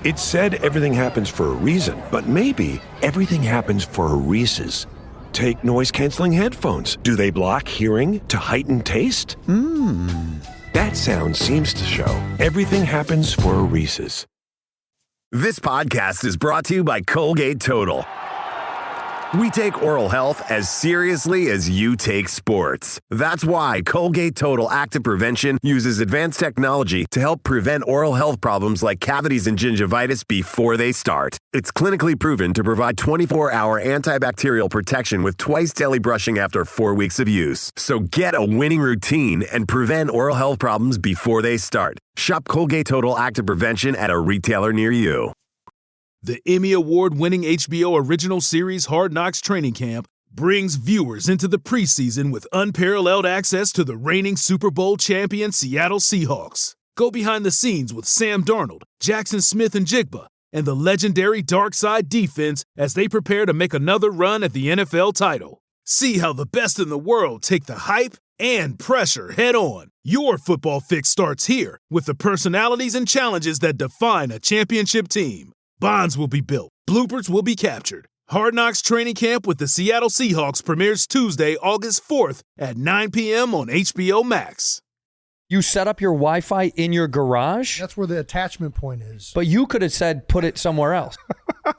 It said everything happens for a reason, but maybe everything happens for a Reese's. Take noise-canceling headphones. Do they block hearing to heighten taste? That sound seems to show everything happens for a Reese's. This podcast is brought to you by Colgate Total. We take oral health as seriously as you take sports. That's why Colgate Total Active Prevention uses advanced technology to help prevent oral health problems like cavities and gingivitis before they start. It's clinically proven to provide 24-hour antibacterial protection with twice daily brushing after 4 weeks of use. So get a winning routine and prevent oral health problems before they start. Shop Colgate Total Active Prevention at a retailer near you. The Emmy Award-winning HBO original series Hard Knocks Training Camp brings viewers into the preseason with unparalleled access to the reigning Super Bowl champion Seattle Seahawks. Go behind the scenes with Sam Darnold, Jackson Smith-Njigba, and the legendary Dark Side defense as they prepare to make another run at the NFL title. See how the best in the world take the hype and pressure head-on. Your football fix starts here with the personalities and challenges that define a championship team. Bonds will be built. Bloopers will be captured. Hard Knocks Training Camp with the Seattle Seahawks premieres Tuesday, August 4th at 9 p.m. on HBO Max. You set up your Wi-Fi in your garage? That's where the attachment point is. But you could have said put it somewhere else.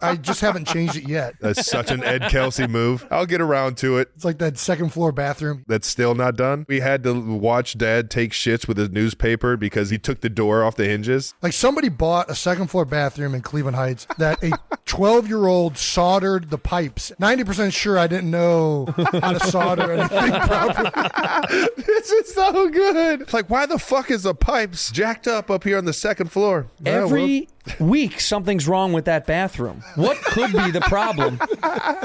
I just haven't changed it yet. That's such an Ed Kelsey move. I'll get around to it. It's like that second floor bathroom. That's still not done. We had to watch Dad take shits with his newspaper because he took the door off the hinges. Like somebody bought a second floor bathroom in Cleveland Heights that a 12-year-old soldered the pipes. 90% sure I didn't know how to solder anything properly. This is so good. It's like, why the fuck is the pipes jacked up here on the second floor? Every week, something's wrong with that bathroom. What could be the problem?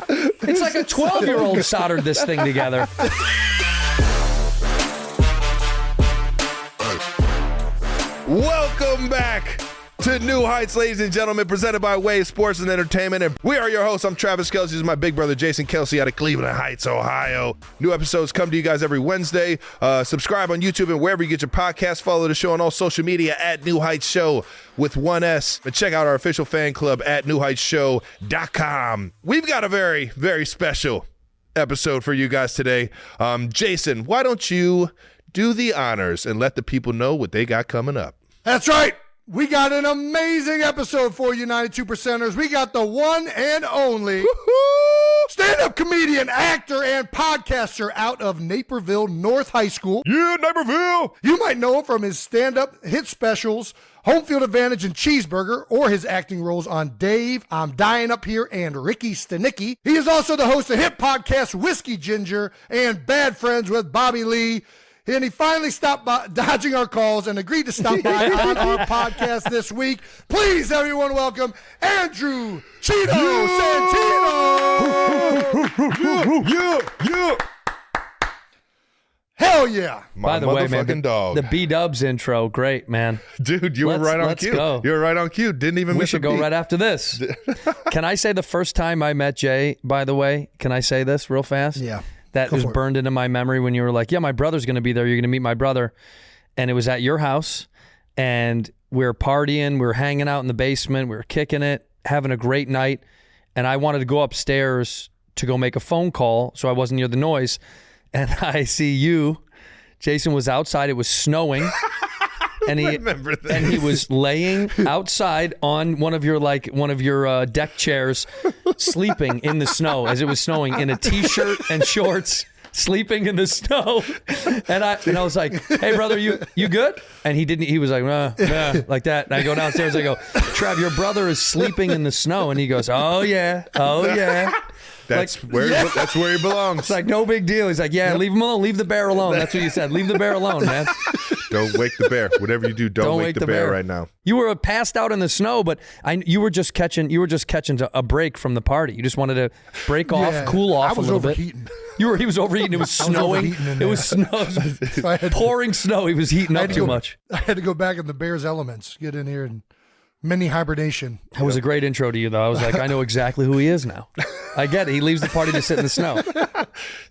It's like a 12-year-old soldered this thing together. Welcome back to New Heights, ladies and gentlemen, presented by Way Sports and Entertainment. And we are your hosts. I'm Travis Kelsey. This is my big brother, Jason Kelsey, out of Cleveland Heights, Ohio. New episodes come to you guys every Wednesday. Subscribe on YouTube and wherever you get your podcasts. Follow the show on all social media at New Heights Show with one S. And check out our official fan club at newheightsshow.com. We've got a very, very special episode for you guys today. Jason, why don't you do the honors and let the people know what they got coming up? That's right. We got an amazing episode for you, 92%ers. We got the one and only stand-up comedian, actor, and podcaster out of Naperville North High School. Yeah, Naperville! You might know him from his stand-up hit specials, Home Field Advantage and Cheeseburger, or his acting roles on Dave, I'm Dying Up Here, and Ricky Stanicky. He is also the host of hit podcasts Whiskey Ginger and Bad Friends with Bobby Lee. And he finally stopped by, dodging our calls and agreed to stop by on our podcast this week. Please, everyone, welcome Andrew Cheeto Santino. Hell yeah. By the way, man, dog. the B-Dubs intro, great, man. Dude, you were right on cue. Go. You were right on cue. Didn't even miss a beat. We should go right after this. Can I say the first time I met Jay, by the way? Can I say this real fast? Yeah. That was burned into my memory when you were like, yeah, my brother's going to be there. You're going to meet my brother. And it was at your house. And we were partying. We were hanging out in the basement. We were kicking it, having a great night. And I wanted to go upstairs to go make a phone call so I wasn't near the noise. And I see you. Jason was outside. It was snowing. And he remember this. And he was laying outside on one of your deck chairs, sleeping in the snow as it was snowing, in a t-shirt and shorts, sleeping in the snow. And I was like, "Hey, brother, you good?" And he didn't. He was like, nah, like that. And I go downstairs. I go, "Trav, your brother is sleeping in the snow." And he goes, "Oh yeah, oh yeah." That's where he belongs. It's like no big deal. He's like, yeah, leave him alone. Leave the bear alone. That's what you said. Leave the bear alone, man. Don't wake the bear. Whatever you do, don't wake the bear right now. You were passed out in the snow, but you were just catching a break from the party. You just wanted to break off, cool off a little bit. He was overheating. It was snowing. It was snow, pouring snow. He was heating up too much. I had to go back in the bear's elements, get in here and mini hibernation. That was a great intro to you, though. I was like, I know exactly who he is now. I get it. He leaves the party to sit in the snow.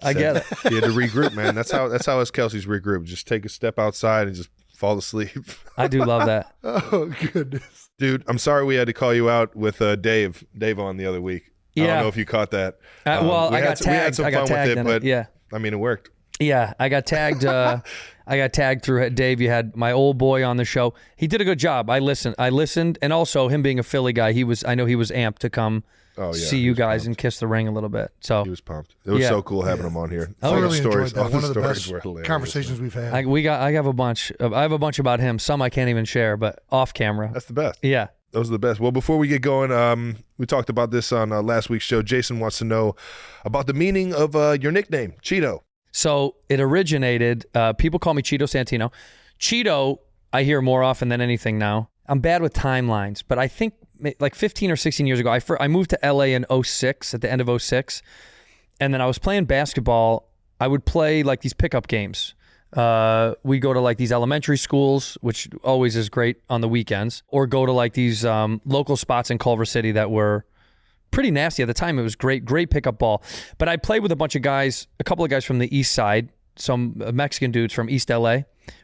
I get it. He had to regroup, man. That's how us Kelseys regroup. Just take a step outside and just fall asleep. I do love that. Oh, goodness. Dude, I'm sorry we had to call you out with Dave on the other week. I don't know if you caught that. Well, I got tagged. We had some fun with it, but yeah. I mean, it worked. Yeah, I got tagged. I got tagged through Dave. You had my old boy on the show. He did a good job. I listened, and also him being a Philly guy, I know he was amped to come see you guys and kiss the ring a little bit. So he was pumped. It was so cool having him on here. I really enjoyed that. All One the of the stories best were hilarious. conversations we've had. I have a bunch. I have a bunch about him. Some I can't even share, but off camera. That's the best. Yeah. Those are the best. Well, before we get going, we talked about this on last week's show. Jason wants to know about the meaning of your nickname, Cheeto. So it originated, people call me Cheeto Santino. Cheeto, I hear more often than anything now. I'm bad with timelines, but I think like 15 or 16 years ago, I moved to LA in 06, at the end of 06. And then I was playing basketball. I would play like these pickup games. We go to like these elementary schools, which always is great on the weekends, or go to like these local spots in Culver City that were pretty nasty at the time. It was great pickup ball. But I played with a bunch of guys, a couple of guys from the east side, some Mexican dudes from East LA.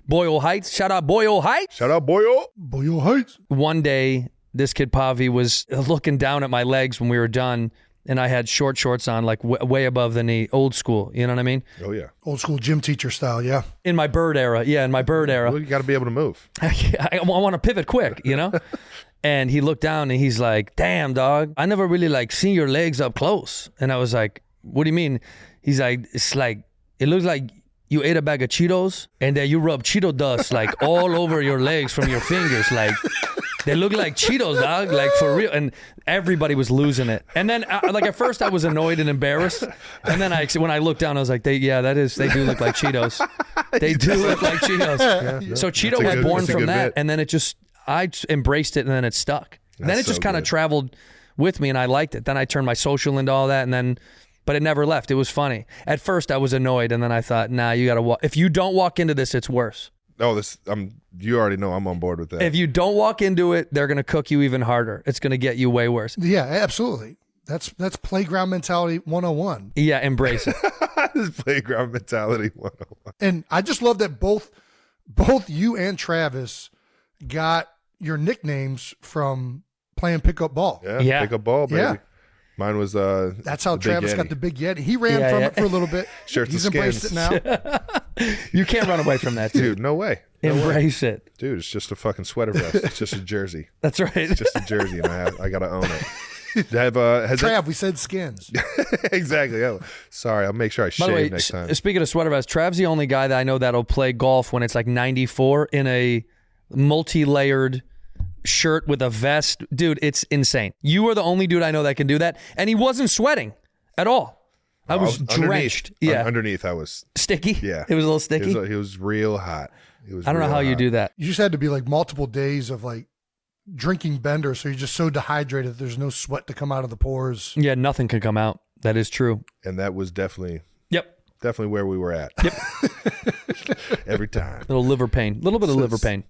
Boyle Heights. Shout out Boyle Heights. Shout out Boyo. Boyle Heights. One day, this kid Pavi was looking down at my legs when we were done, and I had short shorts on, like way above the knee, old school. You know what I mean? Oh, yeah. Old school gym teacher style, yeah. In my bird era. Yeah, in my bird era. Well, you got to be able to move. I want to pivot quick, you know? And he looked down and he's like, damn, dog, I never really like seen your legs up close. And I was like, what do you mean? He's like, it's like, it looks like you ate a bag of Cheetos and then you rub Cheeto dust like all over your legs from your fingers. Like, they look like Cheetos, dog, like for real. And everybody was losing it. And then, like at first I was annoyed and embarrassed. And then when I looked down, I was like, they do look like Cheetos. They do look like Cheetos. Yeah. So Cheeto was born from that. And then I embraced it and then it stuck. Then it just kind of traveled with me and I liked it. Then I turned my social into all that but it never left. It was funny. At first I was annoyed and then I thought, nah, you got to walk. If you don't walk into this, it's worse. Oh, you already know I'm on board with that. If you don't walk into it, they're going to cook you even harder. It's going to get you way worse. Yeah, absolutely. That's playground mentality 101. Yeah, embrace it. This playground mentality 101. And I just love that both you and Travis got your nicknames from playing pickup ball. Yeah. Pickup ball, baby. Yeah. Mine was that's how Travis got the big Yeti. He ran from it for a little bit. Shirts He's and embraced it skins. now. You can't run away from that, dude. No way. Embrace it. Dude, it's just a fucking sweater vest. It's just a jersey. That's right. It's just a jersey, and I got to own it. We said skins. Exactly. Oh, sorry, I'll make sure I By the way, shave next time. Speaking of sweater vests, Trav's the only guy that I know that'll play golf when it's like 94 in a multi-layered shirt with a vest. Dude, it's insane. You are the only dude I know that can do that. And he wasn't sweating at all. I was drenched. Yeah. Underneath, I was sticky. Yeah. It was a little sticky. It was real hot. I don't know how you do that. You just had to be like multiple days of like drinking bender, so you're just so dehydrated that there's no sweat to come out of the pores. Yeah, nothing can come out. That is true. And that was definitely where we were at. Yep. Every time. Little liver pain. Little bit of liver pain.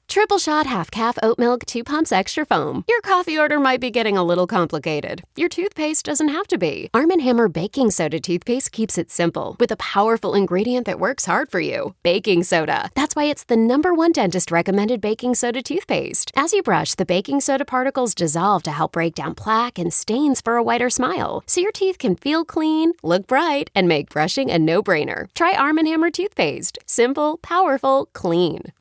Triple shot half calf oat milk 2 pumps extra foam. Your coffee order might be getting a little complicated. Your toothpaste doesn't have to be. Arm & Hammer baking soda toothpaste keeps it simple with a powerful ingredient that works hard for you. Baking soda. That's why it's the #1 dentist recommended baking soda toothpaste. As you brush, the baking soda particles dissolve to help break down plaque and stains for a whiter smile. So your teeth can feel clean, look bright, and make brushing a no-brainer. Try Arm & Hammer toothpaste. Simple, powerful, clean.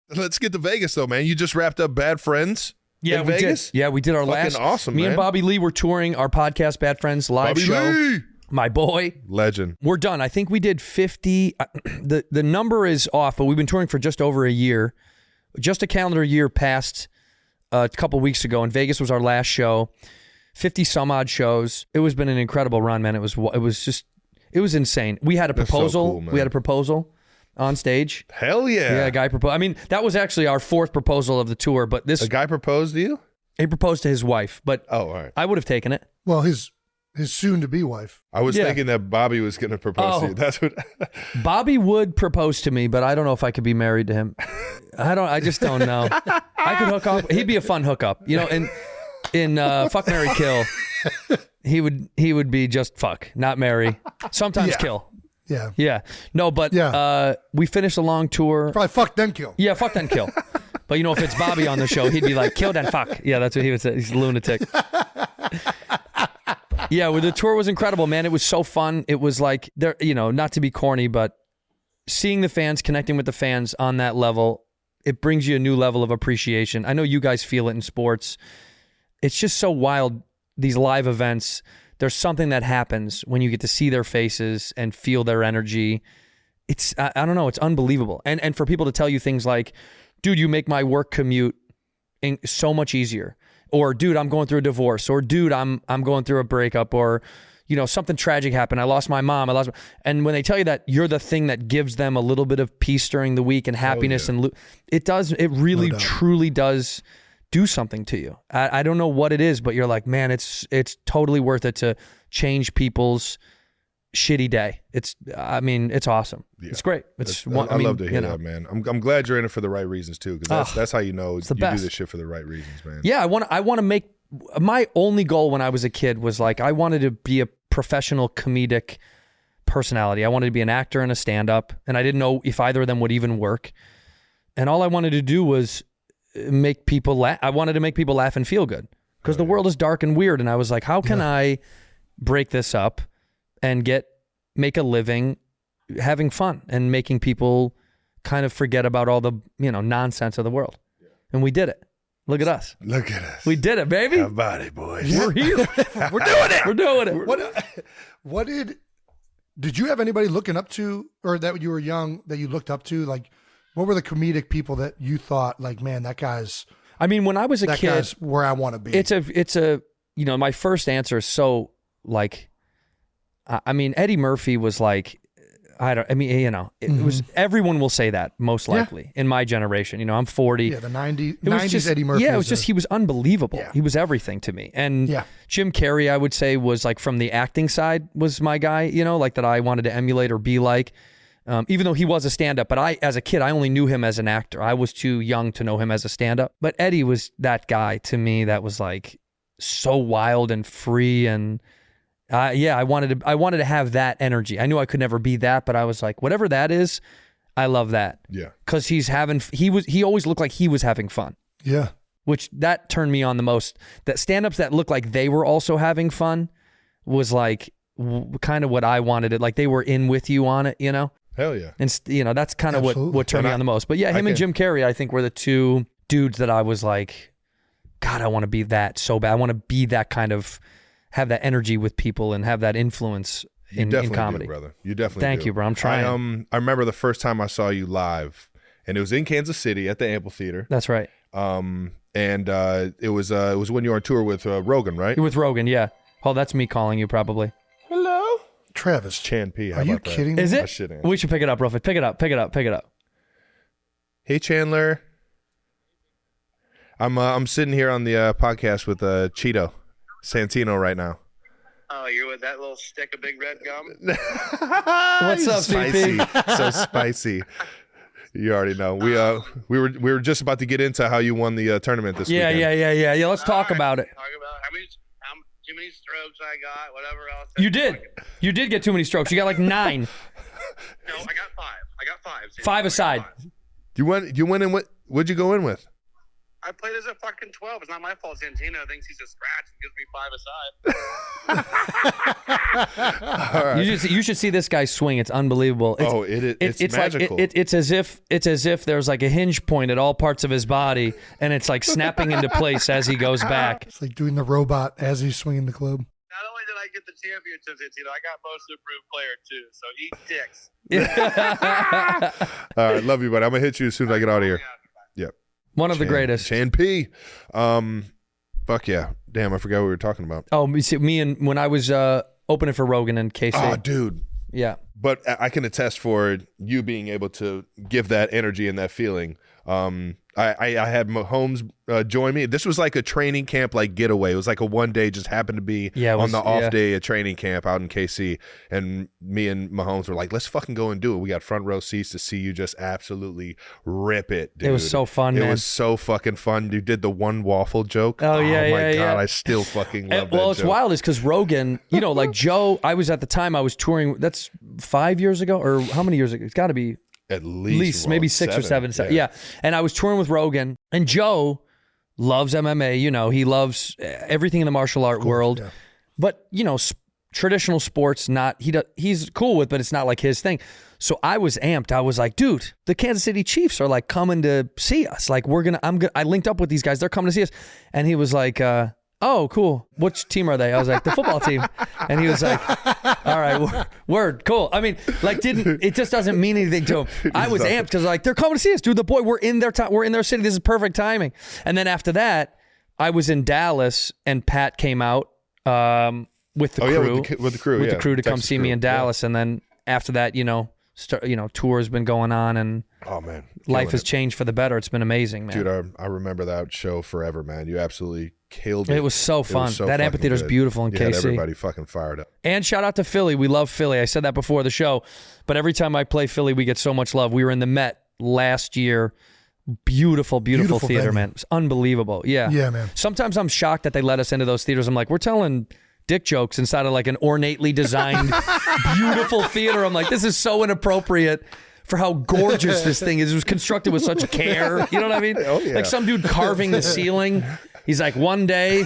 Let's get to Vegas, though, man. You just wrapped up Bad Friends in we Vegas? did. Yeah, we did our Fucking last. awesome, Me man. and Bobby Lee were touring our podcast, Bad Friends live Bobby show. Lee! My boy. Legend. We're done. I think we did 50. The number is off, but we've been touring for just over a year. Just a calendar year passed a couple weeks ago, and Vegas was our last show. 50 some odd shows. It was been an incredible run, man. It was insane. We had a proposal. So cool, man. We had a proposal on stage. Hell yeah. Yeah, a guy proposed. I mean, that was actually our 4th proposal of the tour, but A guy proposed to you? he proposed to his wife, but Oh, all right. I would have taken it. Well, his soon-to-be wife. I was Yeah. thinking that Bobby was going to propose to Oh. you. That's what. Bobby would propose to me, but I don't know if I could be married to him. I just don't know. I could hook up. He'd be a fun hookup. You know, in Fuck, Marry, Kill, he would be just fuck, not marry. Sometimes kill. Yeah. Yeah. No, but we finished a long tour. Probably fuck then kill. Yeah, fuck then kill. But if it's Bobby on the show, he'd be like, kill then fuck. Yeah, that's what he would say. He's a lunatic. Yeah, well, the tour was incredible, man. It was so fun. It was like, not to be corny, but seeing the fans, connecting with the fans on that level, it brings you a new level of appreciation. I know you guys feel it in sports. It's just so wild, these live events. There's something that happens when you get to see their faces and feel their energy. It's, I don't know, it's unbelievable. And for people to tell you things like, dude, you make my work commute so much easier. Or, dude, I'm going through a divorce. Or, dude, I'm going through a breakup. Or, something tragic happened. I lost my mom. And when they tell you that you're the thing that gives them a little bit of peace during the week and happiness, and it really, truly does do something to you. I don't know what it is, but you're like, man, it's totally worth it to change people's shitty day. It's awesome. Yeah. It's great. I love to hear that, man. I'm glad you're in it for the right reasons too, because that's how you know you do this shit for the right reasons, man. Yeah, I want to make, my only goal when I was a kid was like, I wanted to be a professional comedic personality. I wanted to be an actor and a stand-up, and I didn't know if either of them would even work. And all I wanted to do was make people laugh. I wanted to make people laugh and feel good, because the world is dark and weird. And I was like, how can I break this up and make a living having fun and making people kind of forget about all the, nonsense of the world. Yeah. And we did it. Look at us. Look at us. We did it, baby. How about it, boys? We're here. We're doing it. We're doing it. What did you have anybody looking up to, or that you were young that you looked up to? Like, what were the comedic people that you thought, like, man, that guy's, when I was a kid, guy's where I want to be? It's a my first answer is so like, Eddie Murphy was like, it was, everyone will say that most likely in my generation. I'm 40. Yeah, the 90s Eddie Murphy. Yeah, it was just, he was unbelievable. Yeah. He was everything to me. And Jim Carrey, I would say, was like, from the acting side, was my guy, like that I wanted to emulate or be like. Even though he was a stand-up, but as a kid, I only knew him as an actor. I was too young to know him as a stand-up. But Eddie was that guy to me that was like so wild and free, and I wanted to have that energy. I knew I could never be that, but I was like, whatever that is, I love that. Yeah, because he always looked like he was having fun. Yeah, which that turned me on the most. That stand-ups that looked like they were also having fun was like kind of what I wanted it. Like they were in with you on it, Hell yeah. And that's kind of what turned me on the most. But yeah, him and Jim Carrey, I think, were the two dudes that I was like, God, I want to be that so bad. I want to be that kind of, have that energy with people and have that influence in comedy. Do, brother. You definitely Thank you, bro. I'm trying. I remember the first time I saw you live, and it was in Kansas City at the Amphitheater. That's right. And it was when you were on tour with Rogan, right? With Rogan, yeah. Oh, that's me calling you probably. Hello? Travis. Chan P. Are you kidding me? Is it? We should pick it up, Ruffin. Pick it up. Hey, Chandler. I'm sitting here on the podcast with Cheeto, Santino right now. Oh, you're with that little stick of big red gum? What's up, spicy? So spicy. You already know. We were just about to get into how you won the tournament this weekend. Yeah. Let's talk about it. Talk about how too many strokes I got, whatever else. You did get too many strokes. You got like 9. No, I got 5. So 5 aside. You went in with, what'd you go in with? I played as a fucking 12. It's not my fault. Santino thinks he's a scratch and gives me 5 aside. All right. You should see this guy swing. It's unbelievable. It's magical. Like, it's as if there's like a hinge point at all parts of his body, and it's like snapping into place as he goes back. It's like doing the robot as he's swinging the club. Not only did I get the championship, I got most improved player too. So eat dicks. All right, love you, buddy. I'm gonna hit you as soon as I get out of here. Yep. One of the greatest. Chan P. Fuck yeah. Damn, I forgot what we were talking about. Oh, me and when I was opening for Rogan and KC. Oh, dude. Yeah. But I can attest for you being able to give that energy and that feeling. I had Mahomes join me. This was like a training camp, like getaway. It was like a one day, just happened to be on the off day at training camp out in KC. And me and Mahomes were like, let's fucking go and do it. We got front row seats to see you just absolutely rip it, dude. It was so fun, man. It was so fucking fun. You did the one waffle joke. Oh my God. I still fucking love that Well, it's joke. wild is because Rogan, like Joe, I was touring. That's 5 years ago, or how many years ago? It's got to be at least maybe 6 or 7. Yeah. And I was touring with Rogan, and Joe loves MMA. You know, he loves everything in the martial art world. Yeah. But, you know, traditional sports, he's cool with, but it's not like his thing. So I was amped. I was like, dude, the Kansas City Chiefs are like coming to see us. Like I linked up with these guys. They're coming to see us. And he was like, oh, cool. Which team are they? I was like, the football team. And he was like, all right, word, cool. I mean, like, it just doesn't mean anything to him. I was amped because like, they're coming to see us, dude. We're in their city. This is perfect timing. And then after that, I was in Dallas, and Pat came out with the crew. With the crew to come see me in Dallas. And then after that, tour has been going on, and oh man, life has changed for the better. It's been amazing, man. Dude, I remember that show forever, man. You absolutely killed it. It was so fun. That amphitheater's beautiful in KC. Had everybody fucking fired up. And shout out to Philly. We love Philly. I said that before the show, but every time I play Philly, we get so much love. We were in the Met last year. Beautiful theater, venue. Man. It was unbelievable. Yeah. Yeah, man. Sometimes I'm shocked that they let us into those theaters. I'm like, we're telling dick jokes inside of like an ornately designed, beautiful theater. I'm like, this is so inappropriate for how gorgeous this thing is. It was constructed with such care. You know what I mean? Oh, yeah. Like some dude carving the ceiling. He's like, one day,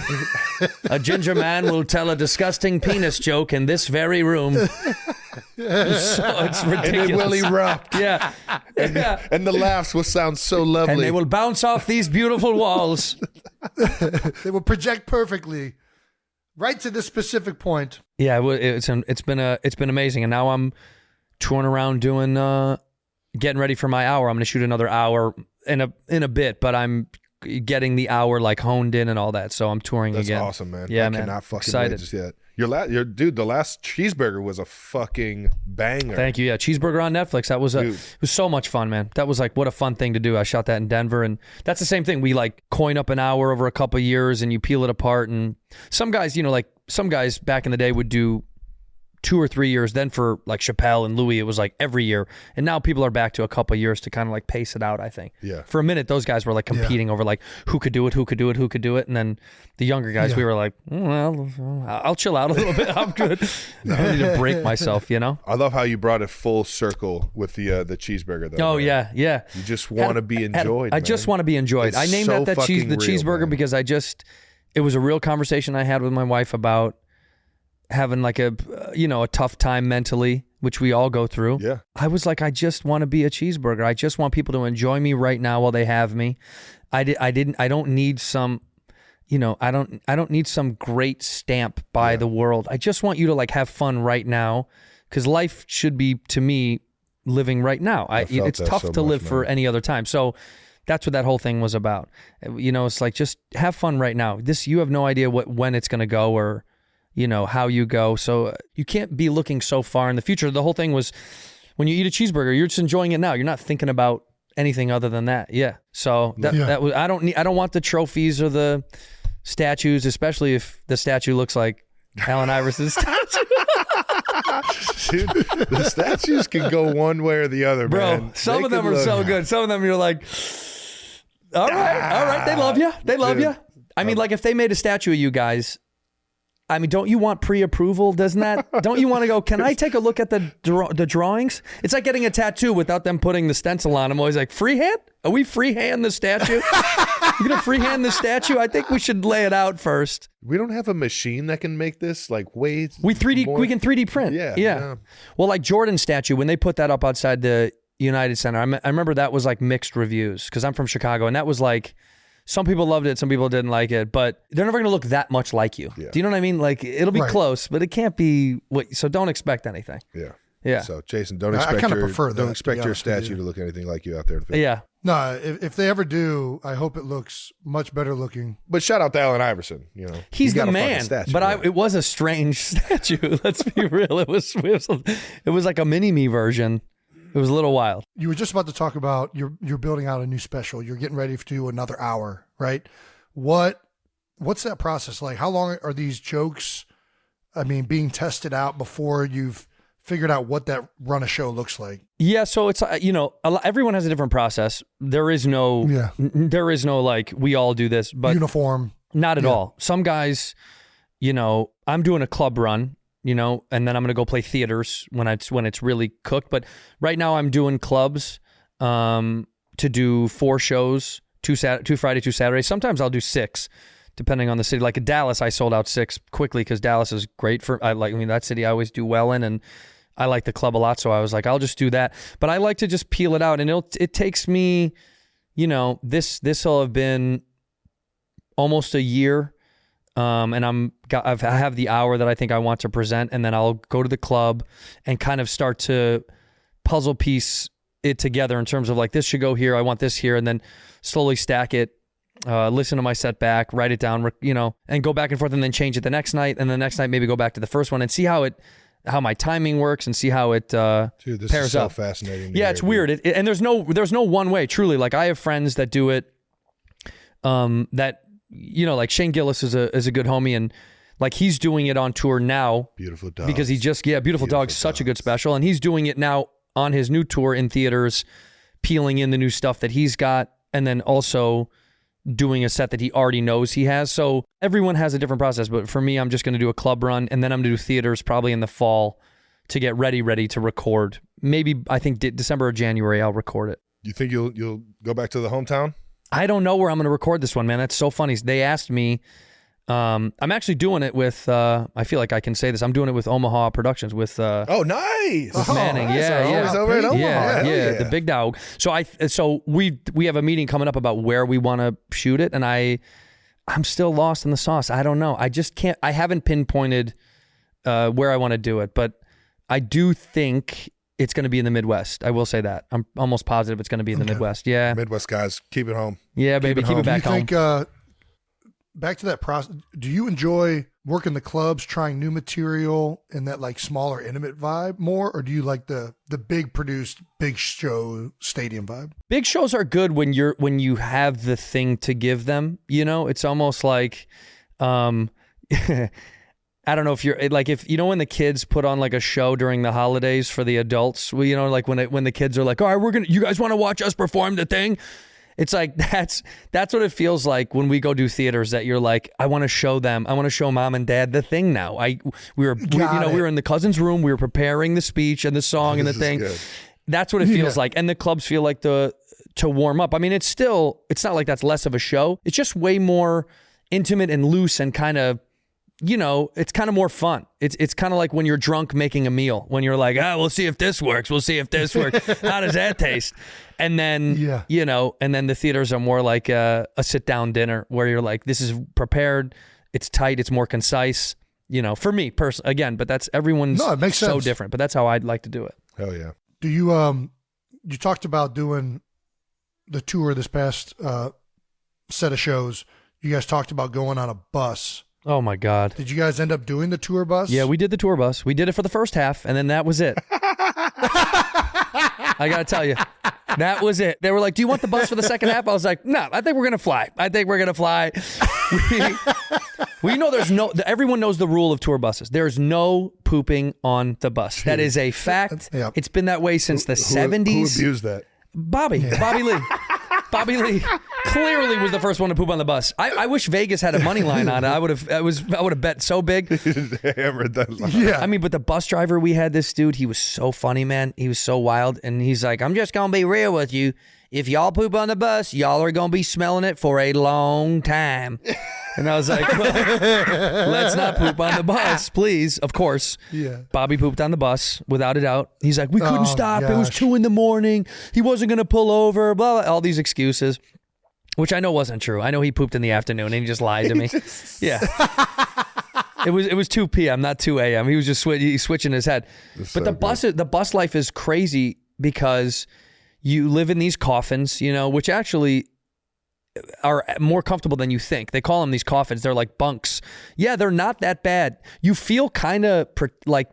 a ginger man will tell a disgusting penis joke in this very room. It's ridiculous. And it will erupt. Yeah. And the laughs will sound so lovely. And they will bounce off these beautiful walls. They will project perfectly. Right to this specific point. Yeah, it's been amazing, and now I'm touring around doing getting ready for my hour. I'm going to shoot another hour in a bit, but I'm getting the hour like honed in and all that. So I'm touring again. That's awesome, man. Yeah, I man. cannot fucking Excited. wait just yet. Dude, the last cheeseburger was a fucking banger. Thank you. Yeah, Cheeseburger on Netflix. That was it was so much fun, man. That was like, what a fun thing to do. I shot that in Denver, and that's the same thing. We like coin up an hour over a couple of years, and you peel it apart. And some guys, some guys back in the day would do 2 or 3 years. Then for like Chappelle and Louis, it was like every year. And now people are back to a couple of years to kind of like pace it out, I think. Yeah. For a minute, those guys were like competing over like who could do it. And then the younger guys, we were like, well, I'll chill out a little bit. I'm good. I don't need to break myself, I love how you brought it full circle with the cheeseburger, though. Oh, man. Yeah. You just want to be enjoyed, I just want to be enjoyed. It's I named so the fucking real, cheeseburger man. because it was a real conversation I had with my wife about having like a tough time mentally, which we all go through. Yeah. I was like, I just want to be a cheeseburger. I just want people to enjoy me right now while they have me. I don't need some, I don't need some great stamp by the world. I just want you to like have fun right now, because life should be, to me, living right now. It's tough to live for any other time. So that's what that whole thing was about. It's like, just have fun right now. You have no idea when it's going to go, or how you go. So you can't be looking so far in the future. The whole thing was, when you eat a cheeseburger, you're just enjoying it now. You're not thinking about anything other than that. Yeah. So that was, I don't want the trophies or the statues, especially if the statue looks like Allen Iverson's statue. Dude, the statues can go one way or the other, bro. Man. Some of them are so good. Some of them you're like, all right. They love you. They love you. I mean, like if they made a statue of you guys, I mean, don't you want pre-approval? Don't you want to go, can I take a look at the drawings? It's like getting a tattoo without them putting the stencil on. I'm always like, freehand? Are we freehand the statue? You're going to freehand the statue? I think we should lay it out first. We don't have a machine that can make this like way we can 3D print. Yeah. Well, like Jordan's statue, when they put that up outside the United Center, I remember that was like mixed reviews, because I'm from Chicago, and that was like, some people loved it, some people didn't like it, but they're never going to look that much like you. Yeah. Do you know what I mean? Like, it'll be close, but it can't be so don't expect anything. Yeah. So Jason, don't expect your statue to look anything like you out there. Yeah. No, if they ever do, I hope it looks much better looking. But shout out to Allen Iverson. He's the man. Statue, but it was a strange statue. Let's be real. It was like a mini me version. It was a little wild. You were just about to talk about you're building out a new special. You're getting ready to do another hour, right? What's that process like? How long are these jokes, being tested out before you've figured out what that run of show looks like? Yeah, so it's everyone has a different process. There is no like we all do this, but uniform. Not at all. Some guys, I'm doing a club run you know, and then I'm going to go play theaters when it's really cooked. But right now I'm doing clubs to do 4 shows, 2 Friday, 2 Saturday. Sometimes I'll do 6, depending on the city. Like in Dallas, I sold out 6 quickly because Dallas is great for. That city I always do well in, and I like the club a lot. So I was like, I'll just do that. But I like to just peel it out, and it takes me, you know, this will have been almost a year. And I have the hour that I think I want to present, and then I'll go to the club and kind of start to puzzle piece it together in terms of like, this should go here, I want this here, and then slowly stack it, listen to my set back, write it down, you know, and go back and forth, and then change it the next night, and the next night maybe go back to the first one and see how my timing works and see how it Dude, this pairs is so up. fascinating. Yeah, it's weird. And there's no one way, truly. Like I have friends that do it that, you know, like Shane Gillis is a good homie, and like he's doing it on tour now. Beautiful Dogs. Because he just, Beautiful Dogs, such a good special. And he's doing it now on his new tour in theaters, peeling in the new stuff that he's got, and then also doing a set that he already knows he has. So everyone has a different process. But for me, I'm just going to do a club run, and then I'm going to do theaters probably in the fall to get ready to record. Maybe I think December or January I'll record it. You think you'll go back to the hometown? I don't know where I'm going to record this one, man. That's so funny. They asked me. I'm actually doing it with. I feel like I can say this. I'm doing it with Omaha Productions with. Oh, nice. With Manning. Nice. Yeah, yeah. Always over at Omaha. Yeah, the big dog. So we have a meeting coming up about where we want to shoot it, and I'm still lost in the sauce. I don't know. I just can't. I haven't pinpointed where I want to do it, but I do think it's going to be in the Midwest. I will say that. I'm almost positive it's going to be in the Midwest. Yeah. Midwest guys, keep it home. Yeah, baby, keep it back home. Do you think, back to that process, do you enjoy working the clubs, trying new material in that like smaller, intimate vibe more, or do you like the big produced, big show stadium vibe? Big shows are good when you have the thing to give them. You know, it's almost like, I don't know if you're like, if you know, when the kids put on like a show during the holidays for the adults, well, you know, like when the kids are like, all right, you guys want to watch us perform the thing? It's like, that's what it feels like when we go do theaters, that you're like, I want to show them, I want to show mom and dad the thing now. We were in the cousin's room, we were preparing the speech and the song and the thing. Good. That's what it feels like. And the clubs feel like to warm up. I mean, it's not like that's less of a show. It's just way more intimate and loose and kind of, you know, it's kind of more fun. It's kind of like when you're drunk making a meal, when you're like, we'll see if this works. We'll see if this works. How does that taste? And then, you know, and then the theaters are more like a sit down dinner where you're like, this is prepared. It's tight. It's more concise, you know, for me personally, again, but that's everyone's it makes so sense. different, but that's how I'd like to do it. Hell yeah. Do you, you talked about doing the tour this past set of shows. You guys talked about going on a bus. Oh my God. Did you guys end up doing the tour bus? Yeah, we did the tour bus. We did it for the first half, and then that was it. I got to tell you, that was it. They were like, do you want the bus for the second half? I was like, no, I think we're going to fly. We know everyone knows the rule of tour buses. There's no pooping on the bus. That is a fact. Yep. It's been that way since the 70s. Who abused that? Bobby Lee. Bobby Lee clearly was the first one to poop on the bus. I wish Vegas had a money line on it. I would have bet so big. Hammered that line. Yeah. I mean, but the bus driver we had, this dude, he was so funny, man. He was so wild, and he's like, I'm just gonna be real with you. If y'all poop on the bus, y'all are gonna be smelling it for a long time. And I was like, well, let's not poop on the bus, please. Of course. Yeah. Bobby pooped on the bus, without a doubt. He's like, we couldn't stop. Gosh. It was 2 a.m. He wasn't going to pull over, blah, blah, all these excuses, which I know wasn't true. I know he pooped in the afternoon and he just lied to me. Yeah. It was 2 p.m., not 2 a.m. He was just switching his head. But the bus life is crazy because you live in these coffins, you know, which actually are more comfortable than you think. They call them these coffins. They're like bunks. Yeah, they're not that bad. You feel kind of like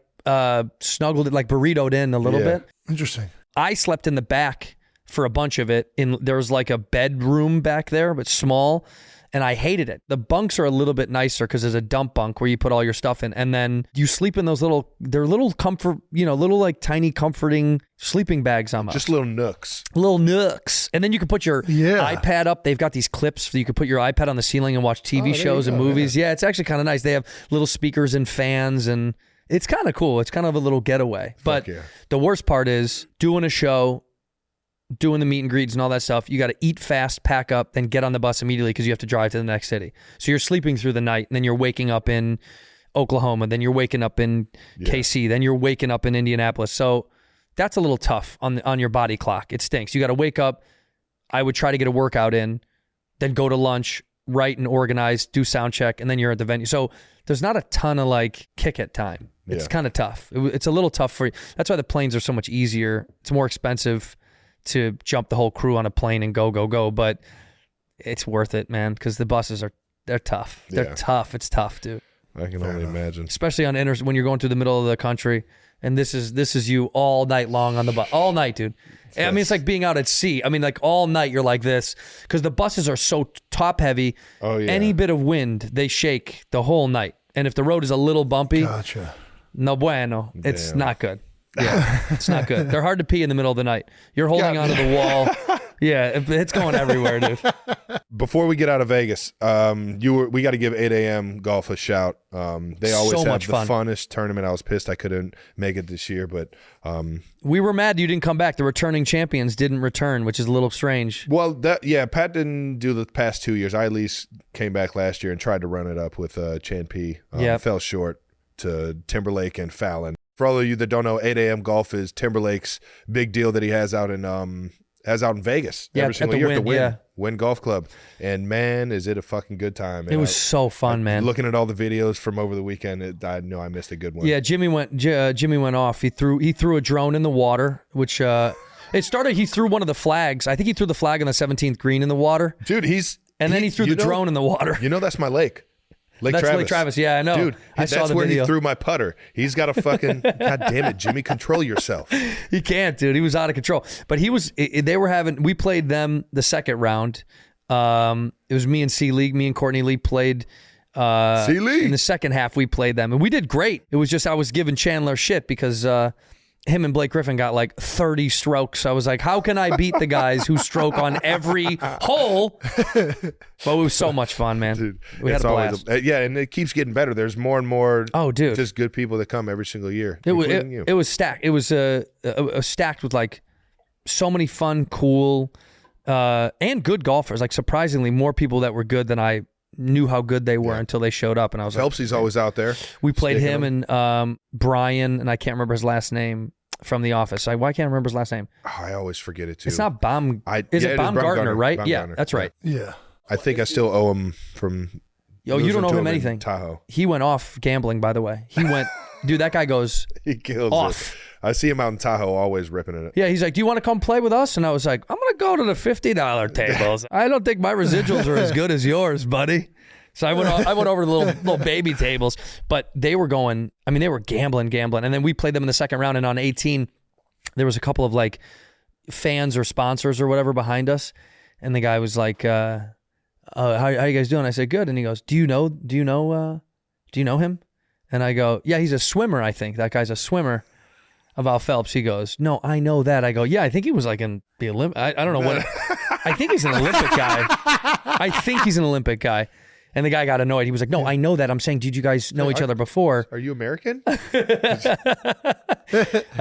snuggled, like burritoed in a little bit. Interesting. I slept in the back for a bunch of it. There was like a bedroom back there, but small. And I hated it. The bunks are a little bit nicer because there's a dump bunk where you put all your stuff in. And then you sleep in those they're little comfort, you know, little like tiny comforting sleeping bags almost. Just little nooks. And then you can put your iPad up. They've got these clips so you can put your iPad on the ceiling and watch TV shows and movies. Yeah, it's actually kind of nice. They have little speakers and fans, and It's kind of cool. It's kind of a little getaway. But yeah. the worst part is doing a show, doing the meet and greets and all that stuff. You got to eat fast, pack up, then get on the bus immediately because you have to drive to the next city. So you're sleeping through the night, and then you're waking up in Oklahoma, then you're waking up in KC, then you're waking up in Indianapolis. So that's a little tough on your body clock. It stinks. You got to wake up. I would try to get a workout in, then go to lunch, write and organize, do sound check, and then you're at the venue. So there's not a ton of like kick it time. It's kind of tough. It's a little tough for you. That's why the planes are so much easier. It's more expensive to jump the whole crew on a plane and go, but it's worth it, man, because the buses they're tough. They're tough. It's tough, dude. I can only imagine. Especially on when you're going through the middle of the country, and this is you all night long on the bus. All night, dude. I mean, it's like being out at sea. I mean, like all night you're like this because the buses are so top heavy. Oh, yeah. Any bit of wind, they shake the whole night. And if the road is a little bumpy, no bueno. It's not good. Yeah, it's not good. They're hard to pee in the middle of the night. You're holding onto the wall. Yeah, it's going everywhere, dude. Before we get out of Vegas, we got to give 8 a.m. golf a shout. They always So have much the fun. funnest tournament. I was pissed I couldn't make it this year, but we were mad you didn't come back. The returning champions didn't return, which is a little strange. well, Pat didn't do the past 2 years. I at least came back last year and tried to run it up with Chan P. Fell short to Timberlake and Fallon. For all of you that don't know, 8 a.m. golf is Timberlake's big deal that he has out in Vegas every single year at the Wynn Golf Club. And man, is it a fucking good time. It was so fun, man. Looking at all the videos from over the weekend, I know I missed a good one. Yeah, Jimmy went off. He threw a drone in the water, which it started. He threw one of the flags. I think he threw the flag on the 17th green in the water. Dude, then he threw the drone in the water. You know that's my lake. That's Travis. Lake Travis. Yeah, I know. Dude, I saw that's the where video. he threw my putter. He's got a fucking God damn it, Jimmy, control yourself. He can't, dude. He was out of control. But we played them the second round. It was me and C League. Me and Courtney Lee played C League. In the second half we played them. And we did great. It was just I was giving Chandler shit because him and Blake Griffin got like 30 strokes. I was like, how can I beat the guys who stroke on every hole? But it was so much fun, man. Dude, we had a blast. And it keeps getting better. There's more and more dude. just good people that come every single year, It including you. was stacked. It was stacked with like so many fun, cool, and good golfers. Like surprisingly more people that were good than I knew how good they were until they showed up. And I was Phelpsy's always out there. We played him them. and Brian, and I can't remember his last name from The Office. Why can't I remember his last name? Oh, I always forget it too. It's not Baum. It is is Baumgartner, right? Baumgartner. That's right. Yeah. I think I still owe him from. Yo, you don't owe him in anything. Tahoe. He went off gambling, by the way. He went, dude, that guy goes He kills off. it. I see him out in Tahoe, always ripping it. Yeah, he's like, do you want to come play with us? And I was like, I'm going to go to the $50 tables. I don't think my residuals are as good as yours, buddy. So I went over to the little baby tables, but they were going, I mean, they were gambling. And then we played them in the second round, and on 18, there was a couple of like fans or sponsors or whatever behind us. And the guy was like, how you guys doing? I said, good. And he goes, do you know him? And I go, yeah, he's a swimmer, I think. That guy's a swimmer. Val Phelps. He goes, no, I know that. I go, yeah, I think he was like in the Olympic. I don't know what. I think he's an Olympic guy. I think he's an Olympic guy. And the guy got annoyed. He was like, no, I know that. I'm saying, did you guys know each other before? Are you American? I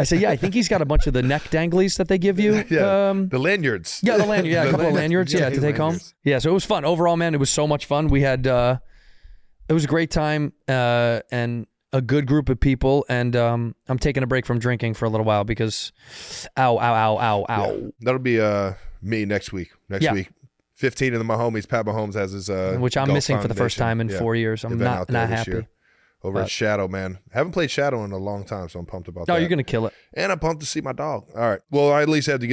said, yeah, I think he's got a bunch of the neck danglies that they give you. Yeah, the lanyards. Yeah, the lanyard. Yeah, a couple of lanyards. Yeah, to the take home. lanyards. Yeah, so it was fun. Overall, man, it was so much fun. We had, it was a great time and a good group of people. And I'm taking a break from drinking for a little while because, ow. Yeah, that'll be me next week. Next week. 15 of my homies. Pat Mahomes has his which I'm golf missing for the first foundation. time in 4 years. I'm event out not there this happy. year. Over at Shadow, man. Haven't played Shadow in a long time, so I'm pumped about that. No, you're going to kill it. And I'm pumped to see my dog. All right. Well, I at least have to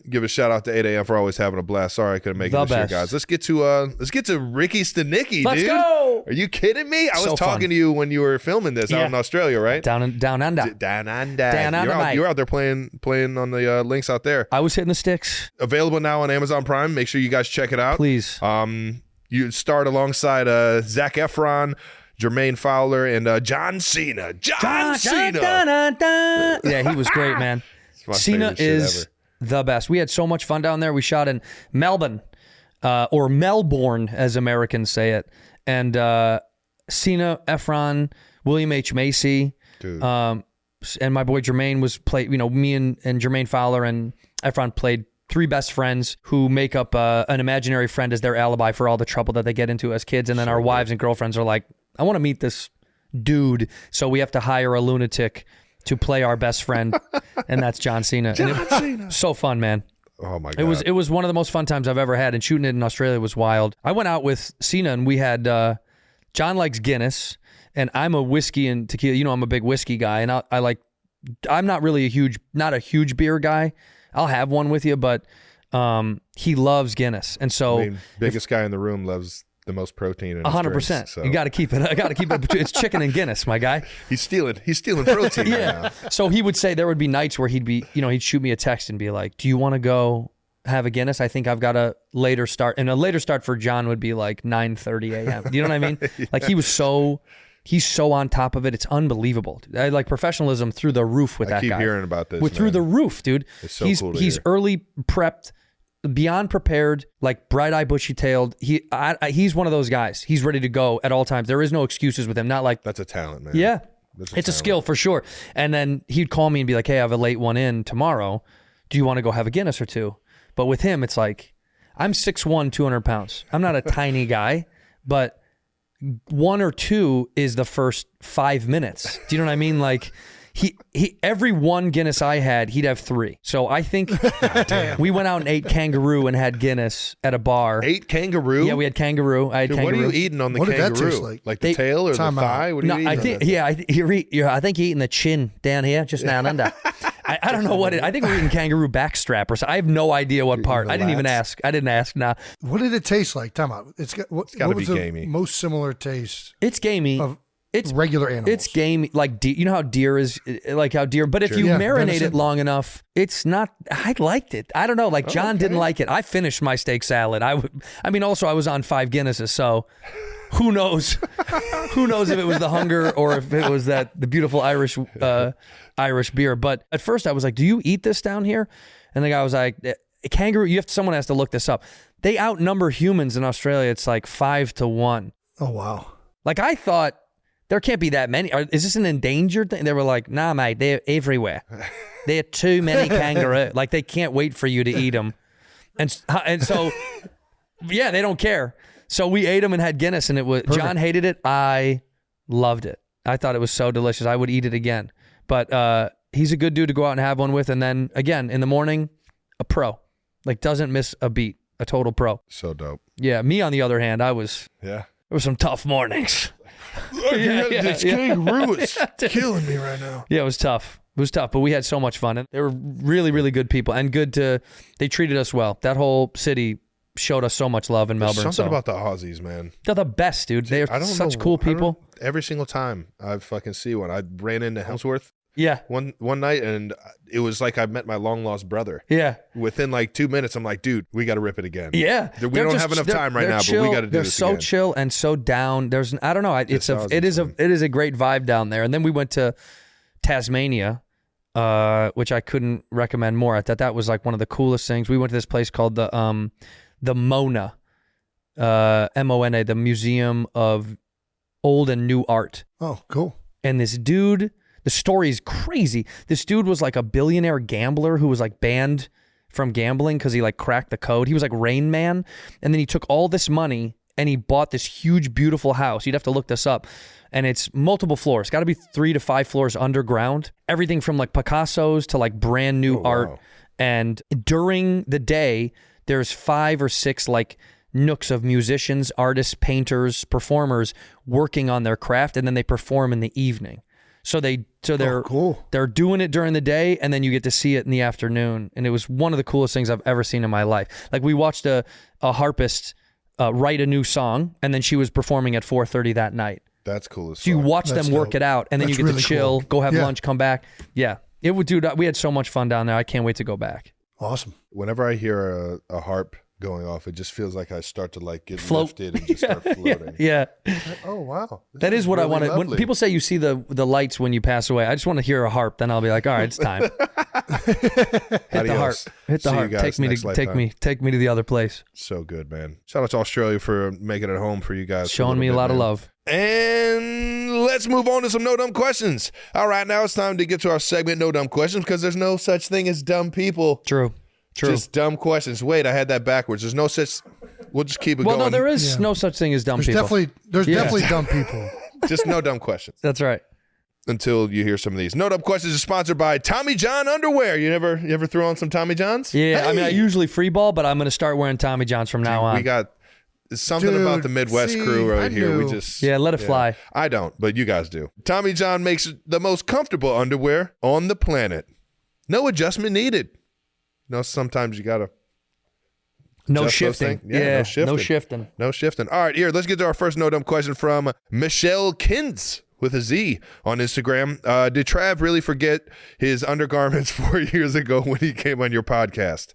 give a shout out to 8 a.m. for always having a blast. Sorry I couldn't make it this year, guys. Let's get to Ricky Stanicki, dude. Let's go. Are you kidding me? I was So talking fun. to you when you were filming this out in Australia, right? Down under. Down under. Down under, mate. You're out there playing on the links out there. I was hitting the sticks. Available now on Amazon Prime. Make sure you guys check it out. Please. You start alongside Zac Efron, Jermaine Fowler, and John Cena. John Cena. Yeah, he was great, man. my Cena favorite shit is the best. We had so much fun down there. We shot in Melbourne, or Melbourne, as Americans say it. And Cena, Efron, William H. Macy, Dude. And my boy Jermaine me and Jermaine Fowler and Efron played three best friends who make up an imaginary friend as their alibi for all the trouble that they get into as kids. And then our wives and girlfriends are like, I want to meet this dude, so we have to hire a lunatic to play our best friend, and that's John Cena. Cena. So fun, man. Oh my God. It was one of the most fun times I've ever had, and shooting it in Australia was wild. I went out with Cena, and we had John likes Guinness, and I'm a whiskey and tequila. I'm a big whiskey guy, and I'm not really not a huge beer guy. I'll have one with you, but he loves Guinness, and so biggest guy in the room loves the most protein in 100%. So. You got to keep it. I got to keep it. It's chicken and Guinness, my guy. He's stealing protein. Yeah. Right now. So he would say there would be nights where he'd shoot me a text and be like, "Do you want to go have a Guinness? I think I've got a later start." And a later start for John would be like 9:30 a.m. You know what I mean? Yeah. Like he's so on top of it. It's unbelievable. I like professionalism through the roof with that guy. I keep hearing about this. Through the roof, dude. It's so cool to he's hear. early prepped, beyond prepared, like bright-eyed, bushy-tailed. He's one of those guys. He's ready to go at all times. There is no excuses with him. Not like that's a talent, man. Yeah, it's a skill for sure. And then he'd call me and be like, "Hey, I have a late one in tomorrow. Do you want to go have a Guinness or two?" But with him, it's like I'm 6'1", 200 pounds. I'm not a tiny guy, but one or two is the first 5 minutes. Do you know what I mean? Like he every one Guinness I had, he'd have three. So I think we went out and ate kangaroo and had Guinness at a bar. Ate kangaroo? Yeah, we had kangaroo. I had Dude, kangaroo. what are you eating on the What kangaroo? did that taste like? Like the tail or the thigh? What are you eating? I think I think you're eating the chin down here, just down under. I don't know what it. I think we're eating kangaroo backstrap or something. I have no idea what part. I didn't even ask. I didn't ask. Nah. What did it taste like? Time out. What gotta was be the gamey. most similar taste It's gamey. of It's regular animals? It's gamey, like you know how deer is, like how deer. But if you Yeah, marinate venison. it long enough, it's not. I liked it. I don't know. Like John didn't like it. I finished my steak salad. I mean, also I was on 5 Guinnesses, so who knows? Who knows if it was the hunger or if it was the beautiful Irish beer. But at first I was like, "Do you eat this down here?" And the guy was like, "Kangaroo." Someone has to look this up. They outnumber humans in Australia. It's like 5-1. Oh wow! Like I thought. There can't be that many. Is this an endangered thing? They were like, "Nah, mate, they're everywhere. There are too many kangaroo. Like they can't wait for you to eat them." And so, yeah, they don't care. So we ate them and had Guinness, and it was Perfect. John hated it. I loved it. I thought it was so delicious. I would eat it again. But he's a good dude to go out and have one with. And then again in the morning, a pro, like doesn't miss a beat, a total pro. So dope. Yeah, me on the other hand, there were some tough mornings. This kangaroo is killing me right now. Yeah, it was tough. It was tough, but we had so much fun. And they were really, really good people and they treated us well. That whole city showed us so much love in Melbourne. Something about the Aussies, man. They're the best, dude. They're such cool people. Every single time I fucking see one, I ran into Hemsworth Yeah. one night, and it was like I met my long lost brother. Yeah. Within like 2 minutes, I'm like, dude, we got to rip it again. Yeah. We don't have enough time right now, but we got to do this They're so again. chill and so down. I don't know. It is a great vibe down there. And then we went to Tasmania, which I couldn't recommend more. I thought that was like one of the coolest things. We went to this place called the Mona, MONA, the Museum of Old and New Art. Oh, cool. And this dude, the story is crazy. This dude was like a billionaire gambler who was like banned from gambling because he like cracked the code. He was like Rain Man. And then he took all this money and he bought this huge, beautiful house. You'd have to look this up. And it's multiple floors. Got to be 3 to 5 floors underground. Everything from like Picasso's to like brand new art. Wow. And during the day, there's 5 or 6 like nooks of musicians, artists, painters, performers working on their craft, and then they perform in the evening. So they're cool. They're doing it during the day, and then you get to see it in the afternoon. And it was one of the coolest things I've ever seen in my life. Like we watched a harpist write a new song, and then she was performing at 4:30 that night. That's cool as So you fuck. watch That's them work dope. it out, and then That's you get really to chill, cool. go have Yeah. lunch, come back. Yeah, it would, dude. We had so much fun down there. I can't wait to go back. Awesome. Whenever I hear a harp going off, it just feels like I start to like get Float. lifted and just start floating. Yeah. Oh wow, That is what I want to. When lovely. people say you see the lights when you pass away, I just want to hear a harp. Then I'll be like, all right, it's time. Hit the harp. Hit the See you harp. guys Take me next to lifetime. take me to the other place. So good, man. Shout out to Australia for making it home for you guys. for Showing me a bit, lot of man. love. And let's move on to some no dumb questions. All right, now it's time to get to our segment, No Dumb Questions, because there's no such thing as dumb people. True. Just dumb questions. Wait, I had that backwards. There's no such. We'll just keep it going. Well, no, there is no such thing as dumb people. There's definitely dumb people. Just no dumb questions. That's right. Until you hear some of these. No Dumb Questions is sponsored by Tommy John Underwear. You ever throw on some Tommy Johns? Yeah, Hey! I mean, I usually free ball, but I'm going to start wearing Tommy Johns from now on. We got something about the Midwest crew right here. We just let it fly. I don't, but you guys do. Tommy John makes the most comfortable underwear on the planet. No adjustment needed. Sometimes you gotta. No shifting. Yeah, no shifting. No shifting. All right, here, let's get to our first no dumb question from Michelle Kins with a Z on Instagram. Did Trav really forget his undergarments 4 years ago when he came on your podcast?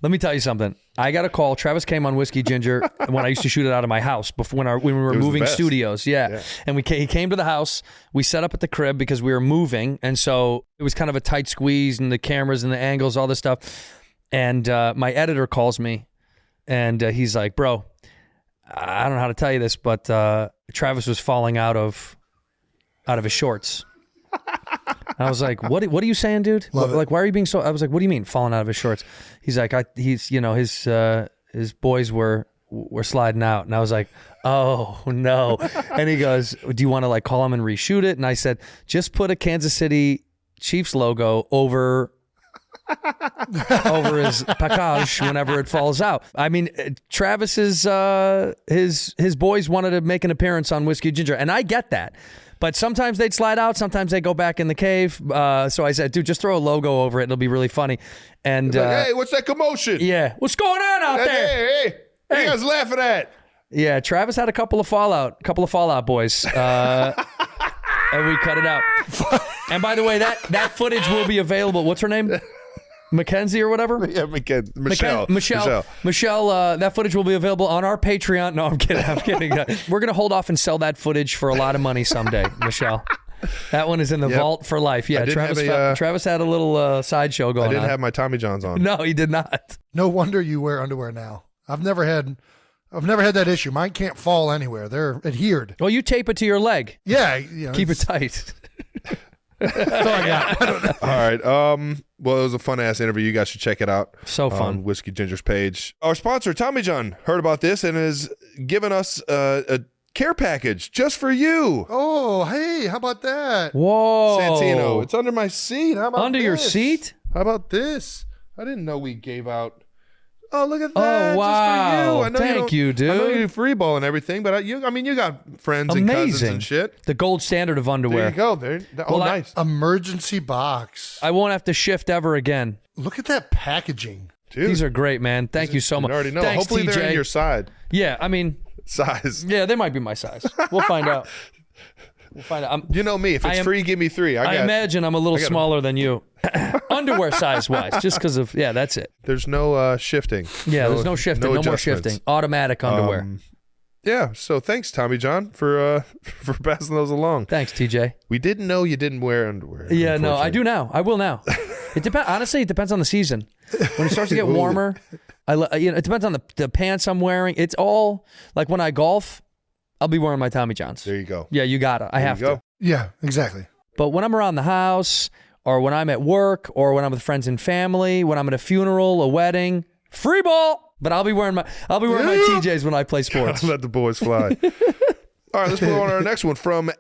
Let me tell you something. I got a call. Travis came on Whiskey Ginger when I used to shoot it out of my house before when we were moving studios. Yeah. And he came to the house. We set up at the crib because we were moving. And so it was kind of a tight squeeze and the cameras and the angles, all this stuff. And my editor calls me and he's like, bro, I don't know how to tell you this, but Travis was falling out of his shorts. I was like, what are you saying, dude? Like, why are you being so? I was like, what do you mean falling out of his shorts? He's like, his boys were sliding out. And I was like, oh no. And he goes, do you want to like call him and reshoot it? And I said, just put a Kansas City Chiefs logo over his package whenever it falls out. I mean, Travis's his boys wanted to make an appearance on Whiskey Ginger, and I get that. But sometimes they'd slide out, sometimes they go back in the cave. So I said, dude, just throw a logo over it. It'll be really funny. And hey, what's that commotion? Yeah, what's going on out there? Hey, what are you guys laughing at? Yeah, Travis had a couple of Fallout boys. And we cut it out. And by the way, that footage will be available. What's her name? Mackenzie or whatever? Yeah, Michelle, that footage will be available on our Patreon. No, I'm kidding. We're going to hold off and sell that footage for a lot of money someday, Michelle. That one is in the vault for life. Yeah, Travis had a little sideshow going on. I didn't have my Tommy Johns on. No, he did not. No wonder you wear underwear now. I've never had that issue. Mine can't fall anywhere. They're adhered. Well, you tape it to your leg. Yeah. Keep it tight. That's all I got. I don't know. All right. Well, it was a fun-ass interview. You guys should check it out. So fun. On Whiskey Ginger's page. Our sponsor, Tommy John, heard about this and has given us a care package just for you. Oh, hey, how about that? Whoa. Santino, it's under my seat. How about Under your seat? How about this? I didn't know we gave out. Oh, look at that. Oh, wow. Just for you. Thank you, dude. I know you do free ball and everything, but you got friends and cousins and shit. The gold standard of underwear. There you go. Nice. Emergency box. I won't have to shift ever again. Look at that packaging. Dude, these are great, man. Thank you so much. You already know. Thanks, Hopefully TJ. they're in your side. Yeah, I mean. Size. Yeah, they might be my size. We'll find out. You know me. If it's free, give me 3. I imagine I'm a little smaller than you. Underwear size-wise, just because of, that's it. There's no shifting. Yeah, there's no shifting. No more shifting. Automatic underwear. Yeah, so thanks, Tommy John, for passing those along. Thanks, TJ. We didn't know you didn't wear underwear. Yeah, no, I do now. I will now. Honestly, it depends on the season. When it starts to get warmer, it depends on the pants I'm wearing. It's all, like when I golf, I'll be wearing my Tommy Johns. There you go. Yeah, you got it. I have to. Yeah, exactly. But when I'm around the house, or when I'm at work, or when I'm with friends and family, when I'm at a funeral, a wedding, free ball. But I'll be wearing my TJs when I play sports. Let the boys fly. All right, let's move on to our next one from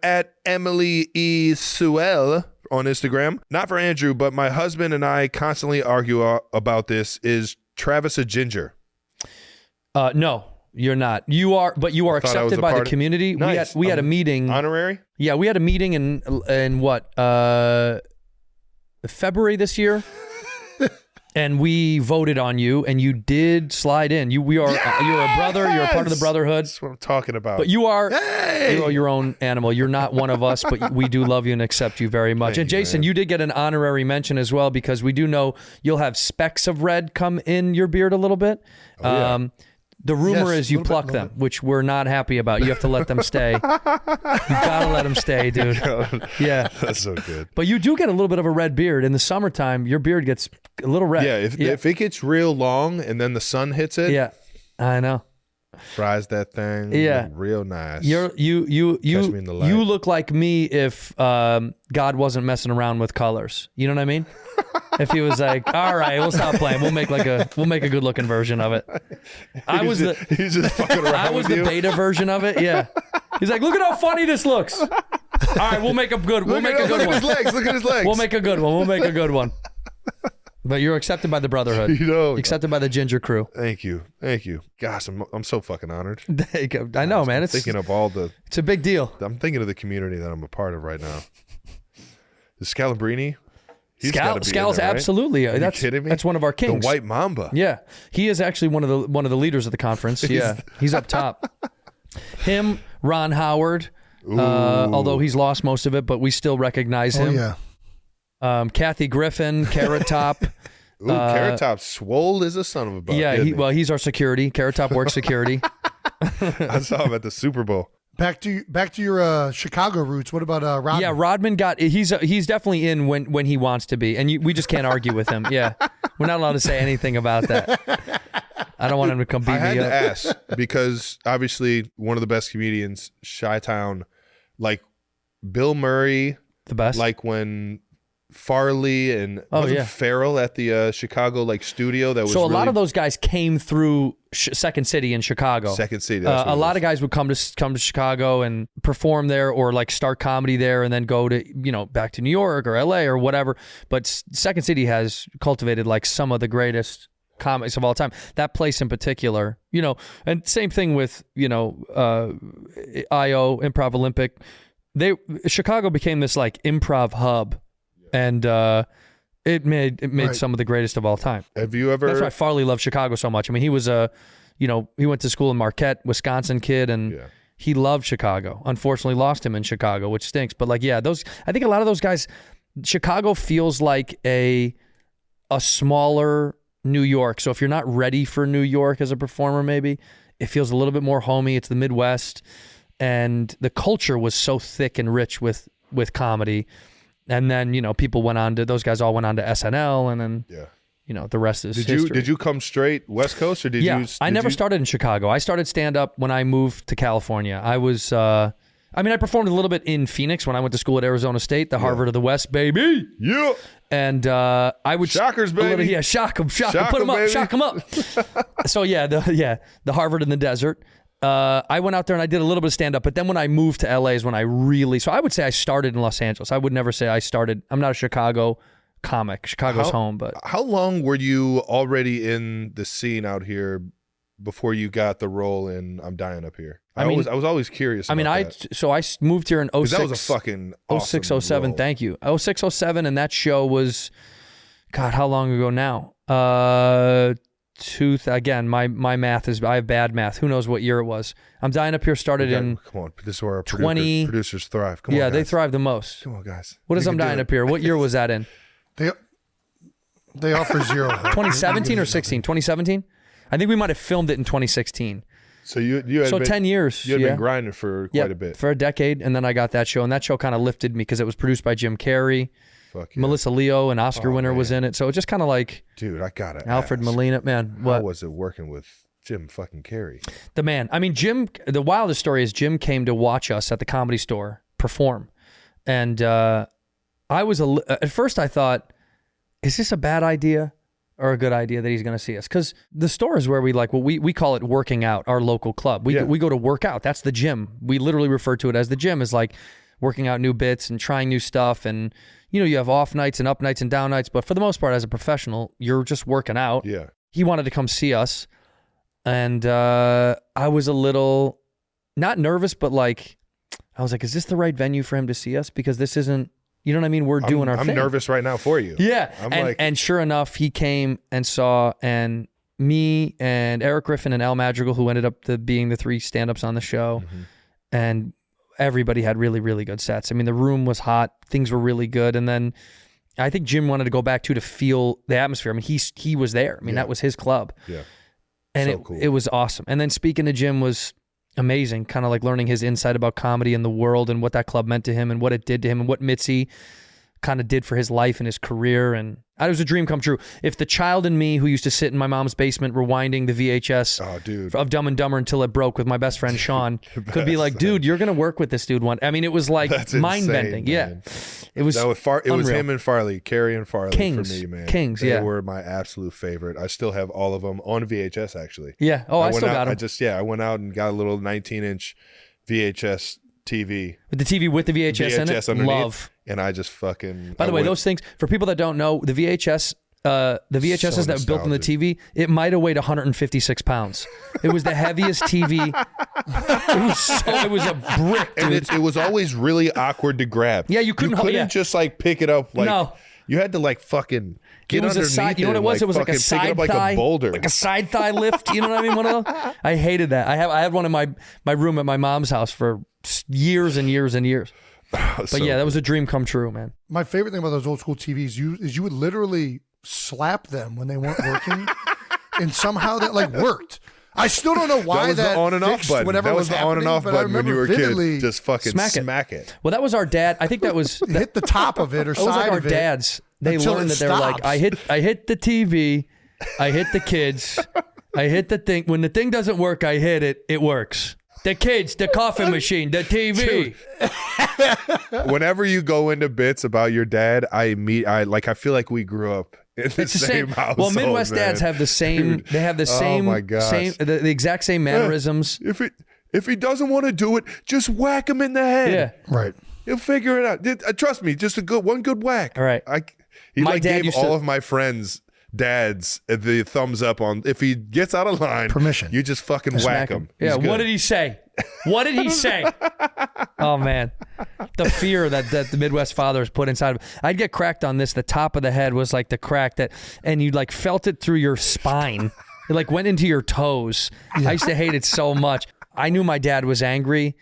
@Emily E. Suel on Instagram. Not for Andrew, but my husband and I constantly argue about this. Is Travis a ginger? No, you're not. You are, but you are accepted by the community. Nice. We had a meeting. Honorary? Yeah, we had a meeting in what? February this year. And we voted on you, and you did slide in. You're a brother. You're a part of the brotherhood. That's what I'm talking about. But you are your own animal. You're not one of us, but we do love you and accept you very much. And Jason, you did get an honorary mention as well, because we do know you'll have specks of red come in your beard a little bit. The rumor is you pluck them, which we're not happy about. You have to let them stay. You gotta let them stay, dude. Yeah, that's so good. But you do get a little bit of a red beard in the summertime. Your beard gets a little red. Yeah, if it gets real long and then the sun hits it. Yeah, I know. Fries that thing. Yeah. Real nice. You Catch me in the light. look like me if God wasn't messing around with colors. You know what I mean? If he was like, all right, we'll stop playing. We'll make a good looking version of it. He's just fucking around I was with the you. beta version of it. Yeah. He's like, look at how funny this looks. All right, we'll make a good. We'll make a good Look at one. his legs. Look at his legs. We'll make a good one. But you're accepted by the Brotherhood. You know. Accepted by the Ginger Crew. Thank you. Gosh, I'm so fucking honored. I know, man. I'm thinking of all the. It's a big deal. I'm thinking of the community that I'm a part of right now. The Scalabrini. He's gotta be in Scal's there, right? absolutely. Are you kidding me? That's one of our kings. The White Mamba. Yeah, he is actually one of the leaders of the conference. Yeah, he's up top. Him, Ron Howard. Although he's lost most of it, but we still recognize him. Oh yeah. Kathy Griffin, Carrot Top. Ooh, Carrot Top swole is a son of a buck. Yeah, he's our security. Carrot Top works security. I saw him at the Super Bowl. Back to your Chicago roots. What about Rodman? Yeah, Rodman he's definitely in when he wants to be, and we just can't argue with him. Yeah, we're not allowed to say anything about that. I don't want him to come beat me up. I had to ask because obviously one of the best comedians, Chi-Town, like Bill Murray, The best. like when Farley and Farrell at the Chicago like studio that was so a really, lot of those guys came through Second City in Chicago. Second City. That's what a it lot was. of guys would come to Chicago and perform there, or like start comedy there, and then go to back to New York or LA or whatever. But Second City has cultivated like some of the greatest comics of all time. That place in particular, and same thing with IO Improv Olympic. Chicago became this like improv hub. And it made Right. some of the greatest of all time. Have you ever? That's why Farley loved Chicago so much. I mean, he was he went to school in Marquette, Wisconsin kid, and he loved Chicago. Unfortunately, lost him in Chicago, which stinks. But I think a lot of those guys, Chicago feels like a smaller New York. So if you're not ready for New York as a performer, maybe it feels a little bit more homey. It's the Midwest, and the culture was so thick and rich with comedy. And then, people those guys all went on to SNL, and then, the rest is history. Did you come straight West Coast or did you? I never started in Chicago. I started stand up when I moved to California. I was, I performed a little bit in Phoenix when I went to school at Arizona State, the Harvard of the West, baby. Yeah. And I would Shockers, baby. Shock them, put them up, baby. shock them up. So the Harvard in the desert. I went out there and I did a little bit of stand-up, but then when I moved to LA is when I I would say I started in Los Angeles. I would never say I started. I'm not a Chicago comic. Chicago's home, but how long were you already in the scene out here before you got the role in I'm Dying Up Here? I was always curious. I moved here in 06. That was a fucking awesome 06, 07. role. Thank you. 06, 07, and that show was, God, how long ago now? Again, my math is, I have bad math. Who knows what year it was? I'm Dying Up Here started in Come on, this is where our 20 producers thrive. Come on, yeah, they guys. thrive the most. Come on, guys. What is You I'm can do Dying it. Up Here? What year was that in? They offer zero. 2017 or 16? 2017? I think we might have filmed it in 2016. So you had So been, 10 years. You had yeah. been grinding for quite a bit. For a decade, and then I got that show, and that show kind of lifted me because it was produced by Jim Carrey. Fuck yeah. Melissa Leo, an Oscar winner, was in it. So it just kind of like Dude, I got it. Alfred Molina. Man, what? How was it working with Jim fucking Carrey? The man. I mean, Jim, the wildest story is Jim came to watch us at the Comedy Store perform. And I was, at first I thought, is this a bad idea or a good idea that he's going to see us? Because the store is where we call it working out, our local club. We go to work out. That's the gym. We literally refer to it as the gym, is like working out new bits and trying new stuff. And, you have off nights and up nights and down nights. But for the most part, as a professional, you're just working out. Yeah. He wanted to come see us. And I was a little, not nervous, but I was like, is this the right venue for him to see us? Because this isn't, you know what I mean? We're doing our thing. I'm nervous right now for you. Yeah. I'm and sure enough, he came and saw, and me and Eric Griffin and Al Madrigal, who ended up being the three stand-ups on the show. Mm-hmm. And everybody had really, really good sets. I mean, the room was hot. Things were really good. And then I think Jim wanted to go back to feel the atmosphere. I mean, he was there. I mean, that was his club. Yeah. And So cool. it was awesome. And then speaking to Jim was amazing, kind of like learning his insight about comedy and the world and what that club meant to him and what it did to him and what Mitzi kind of did for his life and his career, and it was a dream come true. If the child in me who used to sit in my mom's basement rewinding the VHS of Dumb and Dumber until it broke with my best friend Sean could be like, dude, you're gonna work with this dude one. I mean, it was like mind bending. Yeah, it was. It was him and Farley, Carrie and Farley Kings. for me, man. Kings, they yeah, were my absolute favorite. I still have all of them on VHS, actually. Yeah. Oh, I still got them. I went out and got a little 19-inch VHS TV. With the TV with the VHS in it? Underneath, love. And I just fucking... By the way, those things, for people that don't know, the VHSs that were built in the TV, it might have weighed 156 pounds. It was the heaviest TV. It was a brick, dude. And it was always really awkward to grab. Yeah, you couldn't just like pick it up. Like, no. You had to like fucking get it was underneath a side, you know what it was? It was like a side like thigh, a boulder. like a side thigh lift. You know what I mean? One of those. I hated that. I had one in my room at my mom's house for years and years and years. But yeah, that was a dream come true, man. My favorite thing about those old school TVs is you would literally slap them when they weren't working, and somehow that like worked. I still don't know why that was the on and off button. That was the on and off button when you were a kid. Just fucking smack it. Well, that was our dad. I think that was hit the top of it or side of it. It was like our dads. They learned that they were like, I hit the TV, I hit the kids, I hit the thing. When the thing doesn't work, I hit it. It works. The kids, the coffee machine, the TV. Whenever you go into bits about your dad, I feel like we grew up in the same household. Well, Midwest dads have the same. Dude. They have the same. Oh my gosh. The exact same mannerisms. If he doesn't want to do it, just whack him in the head. Yeah, right. He'll figure it out. Trust me, just one good whack. All right. He gave all of my friends. Dads, the thumbs up on if he gets out of line. Permission. You just fucking whack him. Yeah. What did he say? What did he say? Oh man, the fear that the Midwest fathers put inside of him. I'd get cracked on this. The top of the head was like the crack and you like felt it through your spine. It like went into your toes. Yeah. I used to hate it so much. I knew my dad was angry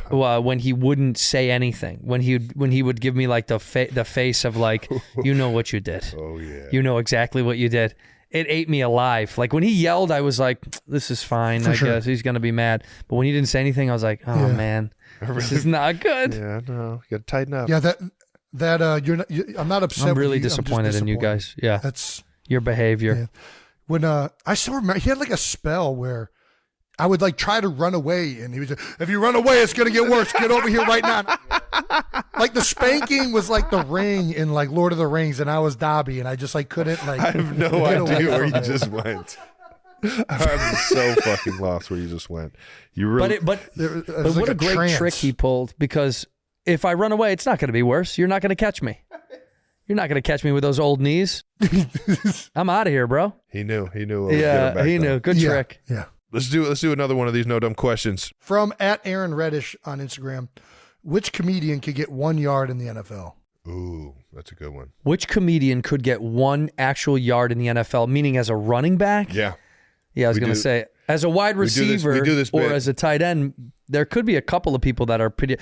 when he wouldn't say anything. When he would give me like the face of like, you know what you did. Oh yeah. You know exactly what you did. It ate me alive. Like when he yelled, I was like, this is fine. I guess he's gonna be mad. But when he didn't say anything, I was like, oh man, this is not good. Yeah, no, you gotta tighten up. Yeah, I'm not upset. I'm really with you. disappointed in you guys. Yeah, that's your behavior. Yeah. When I still remember, he had like a spell where I would like try to run away, and he was like, if you run away, it's gonna get worse. Get over here right now. Like the spanking was like the ring in like Lord of the Rings, and I was Dobby, and I just like couldn't like. I have no idea where you just went. I'm so fucking lost where you just went. You really, but what a great trick he pulled, because if I run away, it's not going to be worse. You're not going to catch me. You're not going to catch me with those old knees. I'm out of here, bro. He knew. Yeah, he knew. Good trick. Yeah. Let's do another one of these no dumb questions. From @AaronReddish on Instagram. Which comedian could get 1 yard in the NFL? Ooh, that's a good one. Which comedian could get 1 actual yard in the NFL, meaning as a running back? Yeah. Yeah, I was going to say, as a wide receiver or as a tight end, there could be a couple of people that are pretty,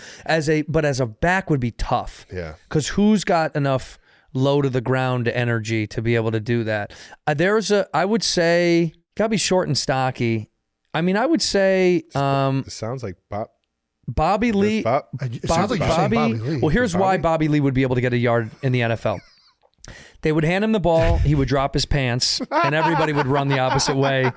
but as a back would be tough. Yeah. Because who's got enough low to the ground energy to be able to do that? I would say, got to be short and stocky. I mean, I would say... it sounds like Bobby Lee. Bobby Lee. Well, here's why Bobby Lee would be able to get a yard in the NFL. They would hand him the ball, he would drop his pants, and everybody would run the opposite way.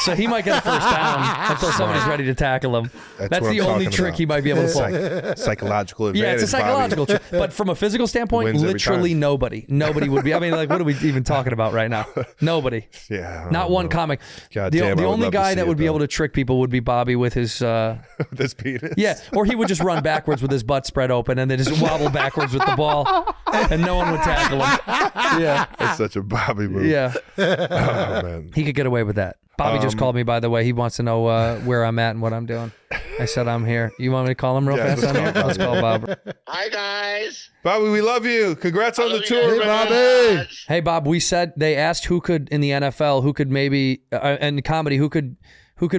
So he might get a first down until somebody's ready to tackle him. That's the only trick he might be able to pull. Psychological advantage. Yeah, it's a psychological trick. But from a physical standpoint, literally nobody would be. I mean, like, what are we even talking about right now? Nobody. Yeah. Not one comic. The only guy that would be able to trick people would be Bobby with his... this penis? Yeah, or he would just run backwards with his butt spread open and then just wobble backwards with the ball, and no one would tackle him. Yeah. That's such a Bobby move. Yeah. Oh, man. He could get away with that. Bobby just called me, by the way. He wants to know where I'm at and what I'm doing. I said I'm here. You want me to call him real fast? Let's call Bob. Hi, guys. Bobby, we love you. Congrats on the tour, Bobby. Hey, Bob, we said they asked who could, in the NFL, who could maybe, and comedy, who could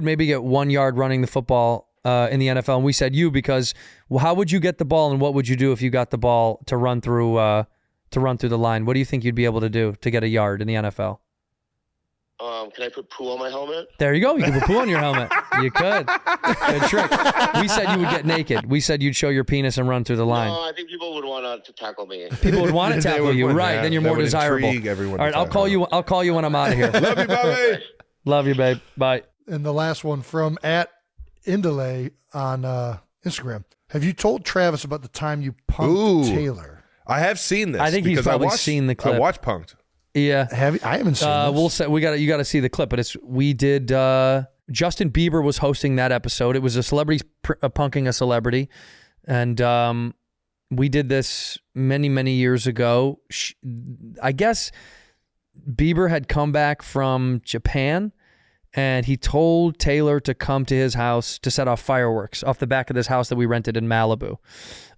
maybe get 1 yard running the football in the NFL. And we said you, because how would you get the ball and what would you do if you got the ball to run through the line? What do you think you'd be able to do to get a yard in the NFL? Can I put poo on my helmet? There you go. You can put poo on your helmet. You could. Good trick. We said you would get naked. We said you'd show your penis and run through the line. No, I think people would want to tackle me. People would want to tackle you, right? Then you're more desirable. All right, I'll call you. I'll call you when I'm out of here. Love you, Bobby. Love you, babe. Bye. And the last one from @Indele on Instagram. Have you told Travis about the time you punked Taylor? I have seen this. I think he's probably seen the clip. I watched Punked. Yeah. I haven't seen this. We'll say you got to see the clip, but we did Justin Bieber was hosting that episode. It was a celebrity punking a celebrity, and we did this many years ago. I guess Bieber had come back from Japan, and he told Taylor to come to his house to set off fireworks off the back of this house that we rented in Malibu.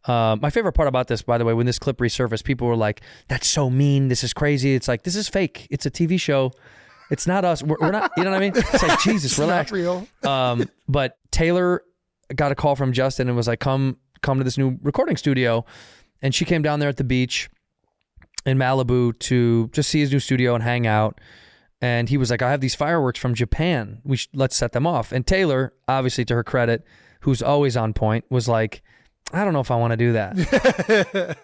My favorite part about this, by the way, when this clip resurfaced, people were like, "That's so mean. This is crazy." It's like, this is fake. It's a TV show. It's not us. We're not, you know what I mean? It's like, Jesus, relax. Not real. But Taylor got a call from Justin and was like, come to this new recording studio. And she came down there at the beach in Malibu to just see his new studio and hang out. And he was like, I have these fireworks from Japan. Let's set them off. And Taylor, obviously to her credit, who's always on point, was like, I don't know if I want to do that.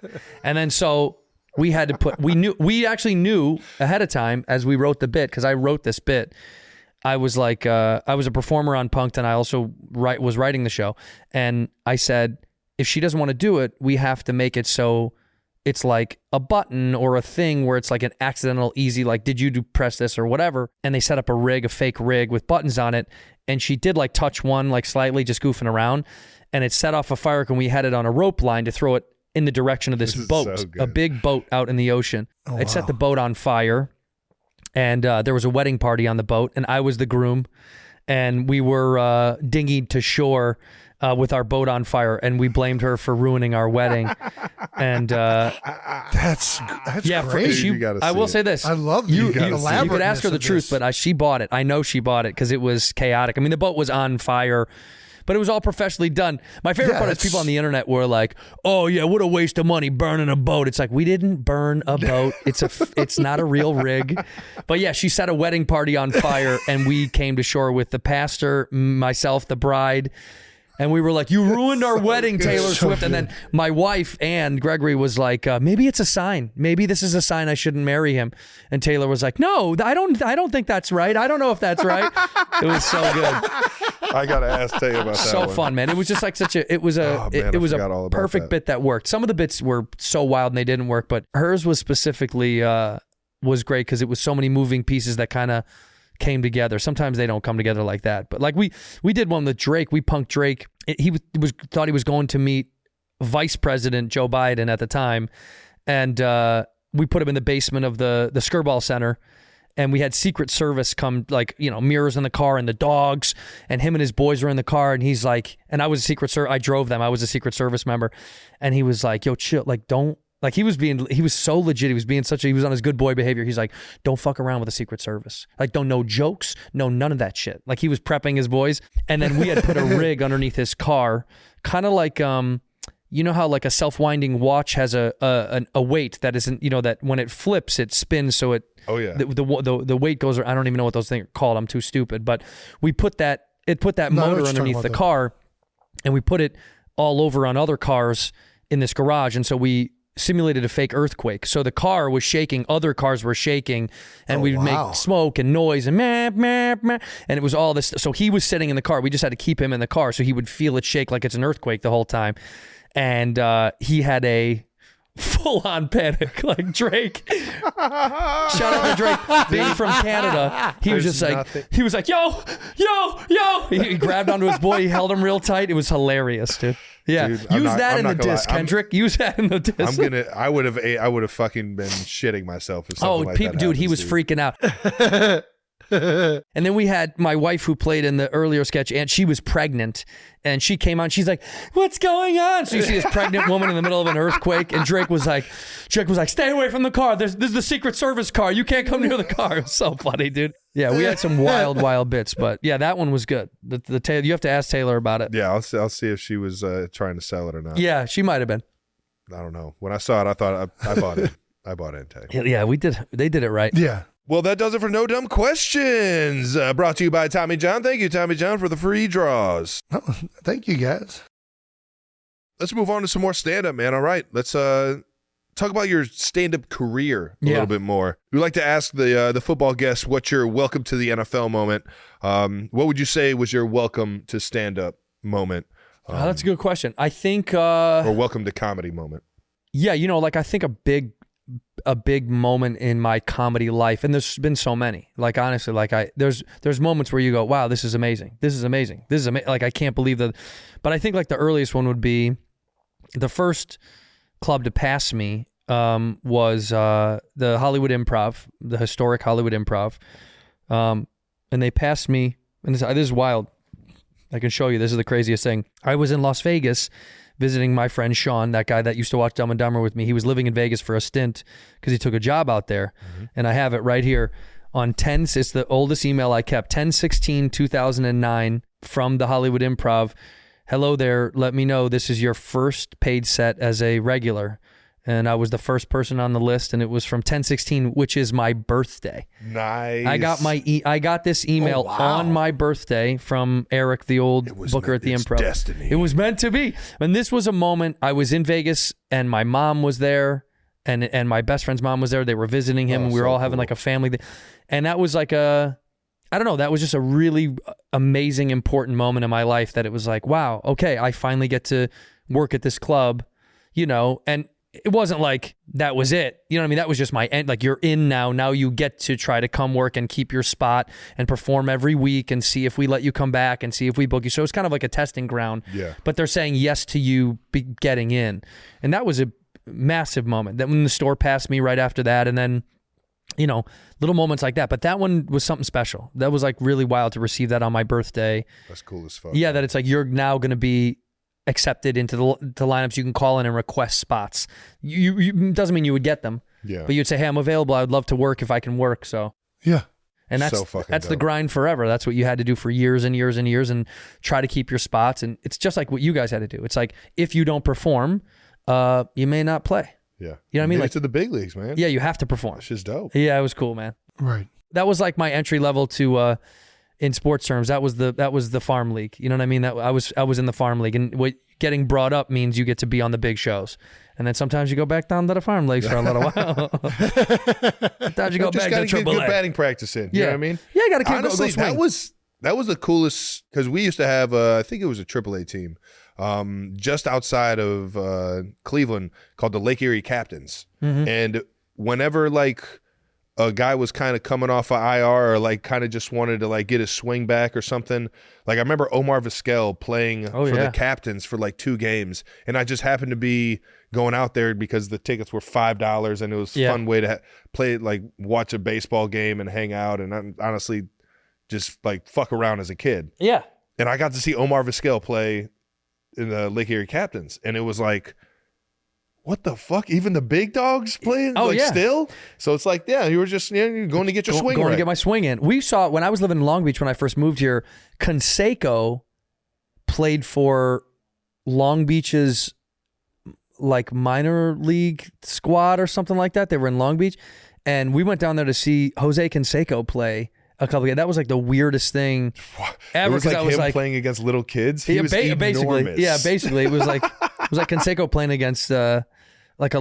And then so we had to we actually knew ahead of time as we wrote the bit, because I wrote this bit. I was like, I was a performer on Punk'd, and I also was writing the show. And I said, if she doesn't want to do it, we have to make it so it's like a button or a thing where it's like an accidental easy, like, did you press this or whatever? And they set up a fake rig with buttons on it. And she did like touch one, like slightly, just goofing around. And it set off a firework, and we had it on a rope line to throw it in the direction of this boat, so a big boat out in the ocean. Oh, it set the boat on fire. And there was a wedding party on the boat, and I was the groom. And we were dinghied to shore with our boat on fire, and we blamed her for ruining our wedding. And that's great. I will say this: I love you could ask her the truth, but she bought it. I know she bought it because it was chaotic. I mean, the boat was on fire, but it was all professionally done. My favorite part is people on the internet were like, "Oh yeah, what a waste of money burning a boat." It's like, we didn't burn a boat. It's not a real rig. But yeah, she set a wedding party on fire, and we came to shore with the pastor, myself, the bride. And we were like, you ruined our wedding, Taylor Swift. And then my wife, Anne Gregory, was like, maybe it's a sign. Maybe this is a sign I shouldn't marry him. And Taylor was like, no, I don't think that's right. I don't know if that's right. It was so good. I got to ask Taylor about that. So fun, man. It was just like it was a perfect bit that worked. Some of the bits were so wild and they didn't work, but hers was specifically was great because it was so many moving pieces that kind of came together. Sometimes they don't come together like that, but like we did one with Drake. We punked Drake. He thought he was going to meet Vice President Joe Biden at the time, and we put him in the basement of the Skirball Center, and we had Secret Service come, like, you know, mirrors in the car and the dogs, and him and his boys were in the car, and he's like, and I was I drove them. I was a Secret Service member, and he was like, yo, chill, like, don't. Like, he was so legit. He was on his good boy behavior. He's like, don't fuck around with the Secret Service. Like, don't know jokes, no none of that shit. Like, he was prepping his boys. And then we had put a rig underneath his car, kind of like, you know how like a self-winding watch has a weight that isn't, you know, that when it flips, it spins. So it, oh yeah, the weight goes, I don't even know what those things are called. I'm too stupid. But we put that motor underneath the car, and we put it all over on other cars in this garage. And so we simulated a fake earthquake. So the car was shaking, other cars were shaking, and we'd make smoke and noise and meh, meh, meh, and it was all this. So he was sitting in the car. We just had to keep him in the car so he would feel it shake like it's an earthquake the whole time. And he had a full-on panic, like Drake. Shout out to Drake, being from Canada. He was just like, he was like, yo. He grabbed onto his boy. He held him real tight. It was hilarious, dude. Yeah, dude, use that in the disc, Kendrick. Use that in the disc. I would have fucking been shitting myself if something like that happens, dude, he was freaking out. And then we had my wife who played in the earlier sketch, and she was pregnant, and she came on. She's like, "What's going on?" So you see this pregnant woman in the middle of an earthquake, and Drake was like, "Stay away from the car. This is the Secret Service car. You can't come near the car." It was so funny, dude. Yeah, we had some wild bits, but yeah, that one was good. The Taylor, you have to ask Taylor about it. Yeah, I'll see if she was trying to sell it or not. Yeah, she might have been. I don't know. When I saw it, I thought I bought it. I bought it. Yeah, we did. They did it right. Yeah. Well, that does it for No Dumb Questions. Brought to you by Tommy John. Thank you, Tommy John, for the free draws. Oh, thank you, guys. Let's move on to some more stand-up, man. All right, let's talk about your stand-up career a little bit more. We like to ask the football guests, what's your welcome to the NFL moment? What would you say was your welcome to stand-up moment? That's a good question. I think or welcome to comedy moment. Yeah, I think a big moment in my comedy life, and there's been so many. Like honestly, there's moments where you go, wow, this is amazing. This is amazing. This is amazing. Like I can't believe that. But I think like the earliest one would be the first club to pass me was the Hollywood Improv, the historic Hollywood Improv, and they passed me. And this is wild. I can show you. This is the craziest thing. I was in Las Vegas visiting my friend Sean, that guy that used to watch Dumb and Dumber with me. He was living in Vegas for a stint because he took a job out there. Mm-hmm. And I have it right here on it's the oldest email I kept, 10/16/2009 from the Hollywood Improv. Hello there. Let me know this is your first paid set as a regular. And I was the first person on the list, and it was from 10/16, which is my birthday. Nice. I got this email on my birthday from Eric, the old booker at the Improv. Destiny. It was meant to be. And this was a moment. I was in Vegas, and my mom was there, and my best friend's mom was there. They were visiting him, and we were all having like a family thing. And that was like I don't know, that was just a really amazing, important moment in my life that it was like, wow, okay, I finally get to work at this club, and it wasn't like that was it. You know what I mean? That was just my end. Like you're in now. Now you get to try to come work and keep your spot and perform every week and see if we let you come back and see if we book you. So it's kind of like a testing ground. Yeah. But they're saying yes to you getting in. And that was a massive moment. Then when the store passed me right after that, and then, little moments like that. But that one was something special. That was like really wild to receive that on my birthday. That's cool as fuck. Yeah, that it's like you're now going to be accepted into the lineups. You can call in and request spots. You doesn't mean you would get them. Yeah. But you'd say, hey, I'm available. I would love to work if I can work. So yeah. And that's dope. the grind forever. That's what you had to do for years and years and years, and try to keep your spots. And it's just like what you guys had to do. It's like if you don't perform, you may not play. Yeah. You know what I mean? Like to the big leagues, man. Yeah, you have to perform. That's just dope. Yeah, it was cool, man. Right. That was like my entry level to in sports terms. That was the farm league. You know what I mean? That I was in the farm league, and what getting brought up means you get to be on the big shows. And then sometimes you go back down to the farm leagues for a little while. Sometimes you go back to get AAA. good batting practice in. You know what I mean? Yeah, you got to keep Honestly, go that was the coolest, because we used to have, I think it was a AAA team, just outside of Cleveland called the Lake Erie Captains. Mm-hmm. And whenever like a guy was kind of coming off of IR or like kind of just wanted to like get his swing back or something. Like I remember Omar Vizquel playing for the Captains for like 2 games, and I just happened to be going out there because the tickets were $5 and it was a fun way to play, like watch a baseball game and hang out and honestly just like fuck around as a kid. Yeah. And I got to see Omar Vizquel play in the Lake Erie Captains, and it was like, what the fuck? Even the big dogs playing still? So it's like, yeah, you were just you're going to get your swing going right. to get my swing in. We saw, when I was living in Long Beach when I first moved here, Canseco played for Long Beach's like minor league squad or something like that. They were in Long Beach, and we went down there to see Jose Canseco play a couple of games. That was like the weirdest thing ever. It was like him playing against little kids. He was enormous. Basically, it was like Canseco playing against like a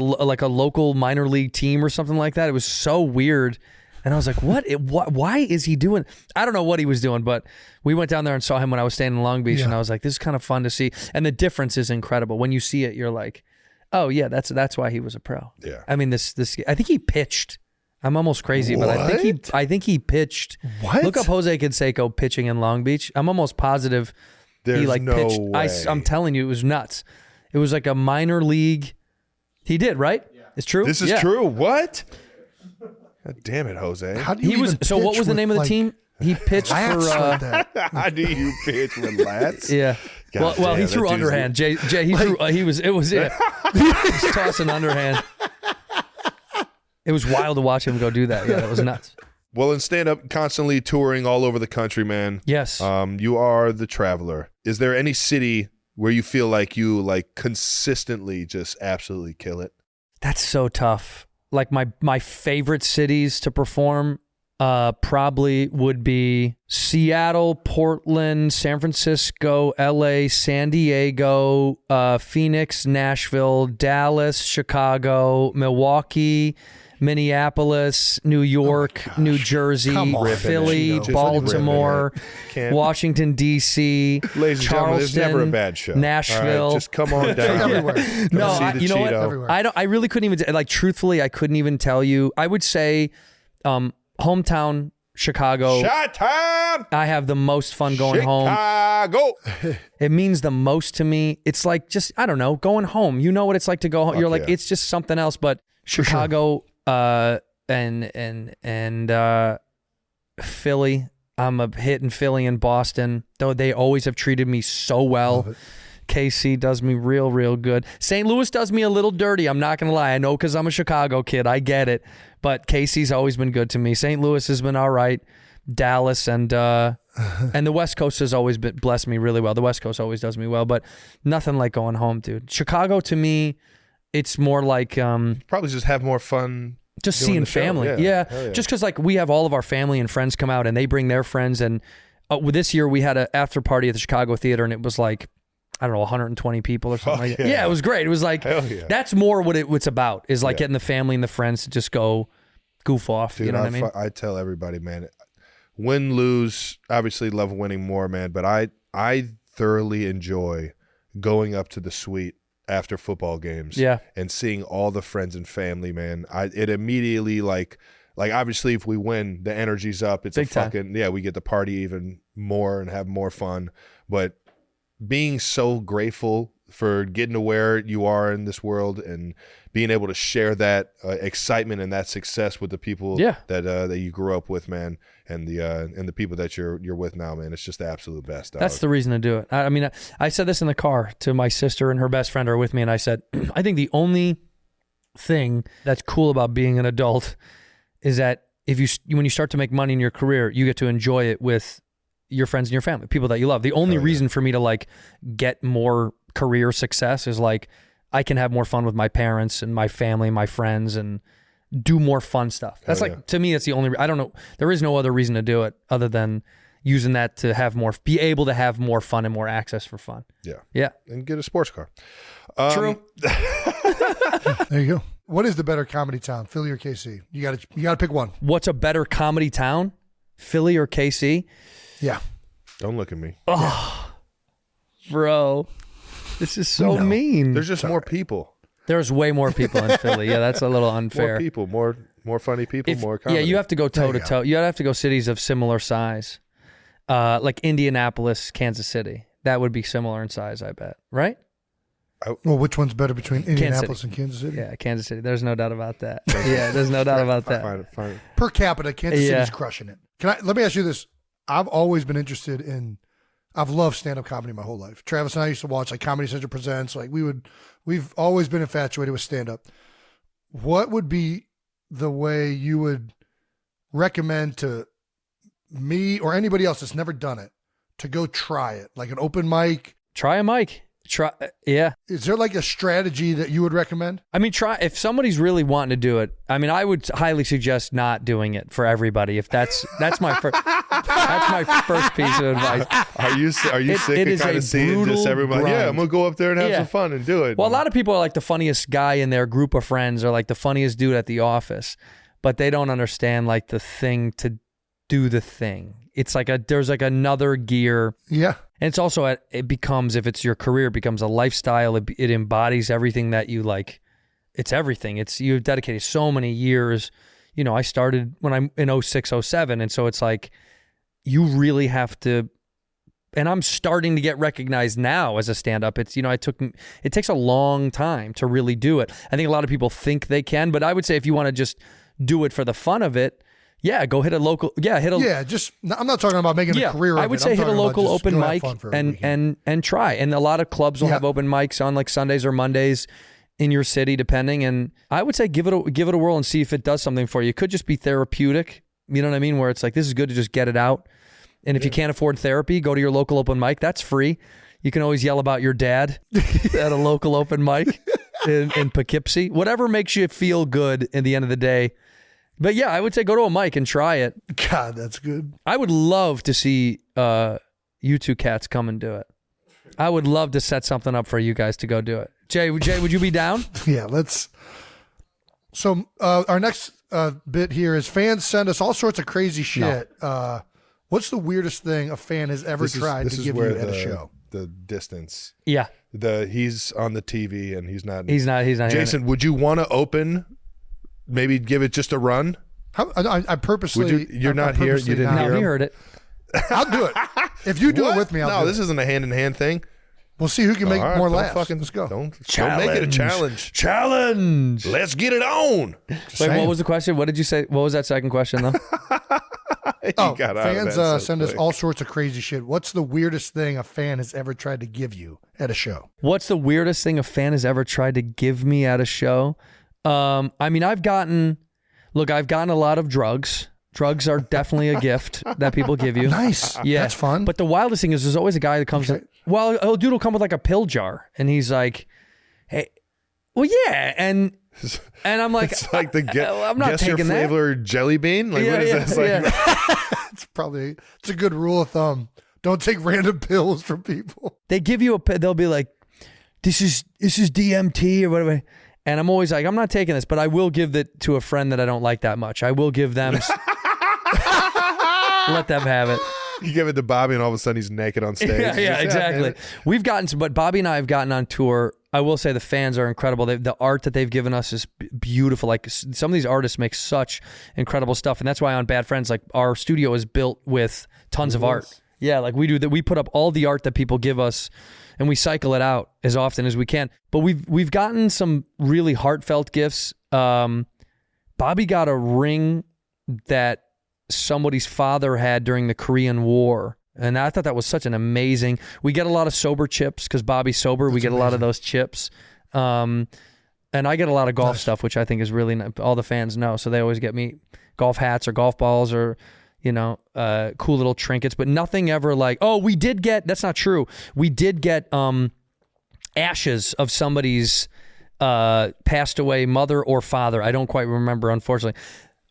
local minor league team or something like that. It was so weird, and I was like, "What? Why is he doing?" I don't know what he was doing, but we went down there and saw him when I was staying in Long Beach, and I was like, "This is kind of fun to see." And the difference is incredible when you see it. You're like, "Oh yeah, that's why he was a pro." Yeah. I mean, this I think he pitched. I'm almost crazy, but I think he pitched. What? Look up Jose Canseco pitching in Long Beach. I'm almost positive he like no pitched. way. I'm telling you, it was nuts. It was like a minor league. He did, right? Yeah. It's true. This is true. What? God damn it, Jose. How do you So what was the name of the team? He pitched for. How do you pitch with lats? Yeah. God well, damn, he threw underhand. Jay, he threw. He was tossing underhand. It was wild to watch him go do that. Yeah, that was nuts. Well, in stand-up, constantly touring all over the country, man. Yes. You are the traveler. Is there any city where you feel like you like consistently just absolutely kill it? That's so tough. Like my favorite cities to perform probably would be Seattle, Portland, San Francisco, LA, San Diego, Phoenix, Nashville, Dallas, Chicago, Milwaukee, Minneapolis, New York, New Jersey, Philly, Baltimore, Washington, D.C., Ladies and gentlemen, there's never a Charleston, bad show. Nashville. All right, just come on down. Everywhere. No, see the you know what? Cheeto. Everywhere. I really couldn't even, like, truthfully, I couldn't even tell you. I would say hometown, Chicago. Shot-town! I have the most fun going home. Chicago! It means the most to me. It's like just, I don't know, going home. You know what it's like to go home. You're like, yeah. it's just something else. But Chicago and Philly, I'm a hit in Philly and Boston, though they always have treated me so well. KC does me real, real good. St. Louis does me a little dirty. I'm not going to lie. I know because I'm a Chicago kid. I get it. But KC's always been good to me. St. Louis has been all right. Dallas and the West Coast has always blessed me really well. The West Coast always does me well, but nothing like going home, dude. Chicago, to me, it's more like Probably just have more fun. just doing seeing the show. family. Yeah. Yeah. Just because like we have all of our family and friends come out and they bring their friends. And this year we had an after party at the Chicago Theater and it was like, I don't know, 120 people or something like that. Yeah, it was great. It was like, that's more what it's about, is like getting the family and the friends to just go goof off. Dude, you know what I mean? I tell everybody, man, win, lose, obviously love winning more, man, but I thoroughly enjoy going up to the suite after football games and seeing all the friends and family, man. It immediately like obviously if we win, the energy's up. It's big a fucking time. We get to party even more and have more fun. But being so grateful for getting to where you are in this world and being able to share that excitement and that success with the people that you grew up with, man, and the people that you're with now, man. It's just the absolute best. Dog. That's the reason to do it. I mean, I said this in the car to my sister and her best friend are with me, and I said, I think the only thing that's cool about being an adult is that when you start to make money in your career, you get to enjoy it with your friends and your family, people that you love. The only reason for me to like get more career success is like I can have more fun with my parents and my family, my friends, and do more fun stuff. That's to me, that's the only, I don't know. There is no other reason to do it other than using that to be able to have more fun and more access for fun. Yeah. Yeah. And get a sports car. True. There you go. What is the better comedy town, Philly or KC? You got to pick one. What's a better comedy town, Philly or KC? Yeah. Don't look at me. Oh, bro. This is so mean. There's just more people. There's way more people in Philly. Yeah, that's a little unfair. More people, more funny people, more comedy. Yeah, you have to go toe to toe. You have to go cities of similar size, like Indianapolis, Kansas City. That would be similar in size, I bet. Right? Well, which one's better between Indianapolis and Kansas City? Yeah, Kansas City. There's no doubt about that. Yeah, there's no doubt about that. Fine. Per capita, Kansas City's crushing it. Let me ask you this. I've always been interested in, I've loved stand-up comedy my whole life. Travis and I used to watch like Comedy Central Presents. Like we've always been infatuated with stand-up. What would be the way you would recommend to me or anybody else that's never done it to go try it? Like an open mic? Try a mic. Is there like a strategy that you would recommend? I mean, if somebody's really wanting to do it. I mean, I would highly suggest not doing it for everybody. If that's my first piece of advice. Are you sick of kind of seeing just everybody? Grind. Yeah, I'm gonna go up there and have some fun and do it. Well, a lot of people are like the funniest guy in their group of friends, or like the funniest dude at the office, but they don't understand like the thing to do the thing. It's like there's like another gear. Yeah. And it's also, it becomes, if it's your career, it becomes a lifestyle. It embodies everything that you like. It's everything. You've dedicated so many years. You know, I started when I'm in 06, 07. And so it's like, you really have to, and I'm starting to get recognized now as a stand-up. It's, it takes a long time to really do it. I think a lot of people think they can, but I would say if you want to just do it for the fun of it, go hit a local. I'm not talking about making a career of it. I would say hit a local open mic and try. And a lot of clubs will have open mics on like Sundays or Mondays in your city, depending. And I would say give it a whirl and see if it does something for you. It could just be therapeutic. You know what I mean? Where it's like, this is good to just get it out. And if you can't afford therapy, go to your local open mic. That's free. You can always yell about your dad at a local open mic in Poughkeepsie. Whatever makes you feel good at the end of the day, But yeah, I would say go to a mic and try it. God, that's good. I would love to see you two cats come and do it. I would love to set something up for you guys to go do it. Jay, would you be down? Yeah, let's. So our next bit here is fans send us all sorts of crazy shit. What's the weirdest thing a fan has ever tried to give you at a show? The distance. Yeah. He's on the TV and he's not. He's not. Jason, would you want to open? Maybe give it just a run. I purposely. You're not here. You didn't hear him? He heard it. I'll do it. If you do it with me, I'll do it. No, this isn't a hand-in-hand thing. We'll see who can make more laughs. Let's go. Don't make it a challenge. Challenge. Let's get it on. Wait, what was the question? What did you say? What was that second question, though? Fans send us all sorts of crazy shit. What's the weirdest thing a fan has ever tried to give you at a show? What's the weirdest thing a fan has ever tried to give me at a show? I mean, I've gotten a lot of drugs. Drugs are definitely a gift that people give you. Nice. Yeah. That's fun. But the wildest thing is there's always a guy that comes, a dude will come with like a pill jar and he's like, hey, well, yeah. And I'm like, it's like the I'm not guess your taking flavor jelly bean. Like, what is this? Like, it's a good rule of thumb. Don't take random pills from people. They give you they'll be like, this is DMT or whatever. And I'm always like, I'm not taking this, but I will give it to a friend that I don't like that much. I will give them, let them have it. You give it to Bobby and all of a sudden he's naked on stage. Yeah, exactly. We've gotten some, but Bobby and I have gotten on tour. I will say the fans are incredible. The art that they've given us is beautiful. Like some of these artists make such incredible stuff. And that's why on Bad Friends, like our studio is built with tons of art. Yeah, like we do that. We put up all the art that people give us and we cycle it out as often as we can. But we've gotten some really heartfelt gifts. Bobby got a ring that somebody's father had during the Korean War. And I thought that was such an amazing. We get a lot of sober chips because Bobby's sober. We get a lot of those chips. And I get a lot of golf stuff, which I think is really nice. All the fans know. So they always get me golf hats or golf balls or, cool little trinkets, but nothing ever like, we did get, that's not true. We did get ashes of somebody's passed away mother or father. I don't quite remember, unfortunately.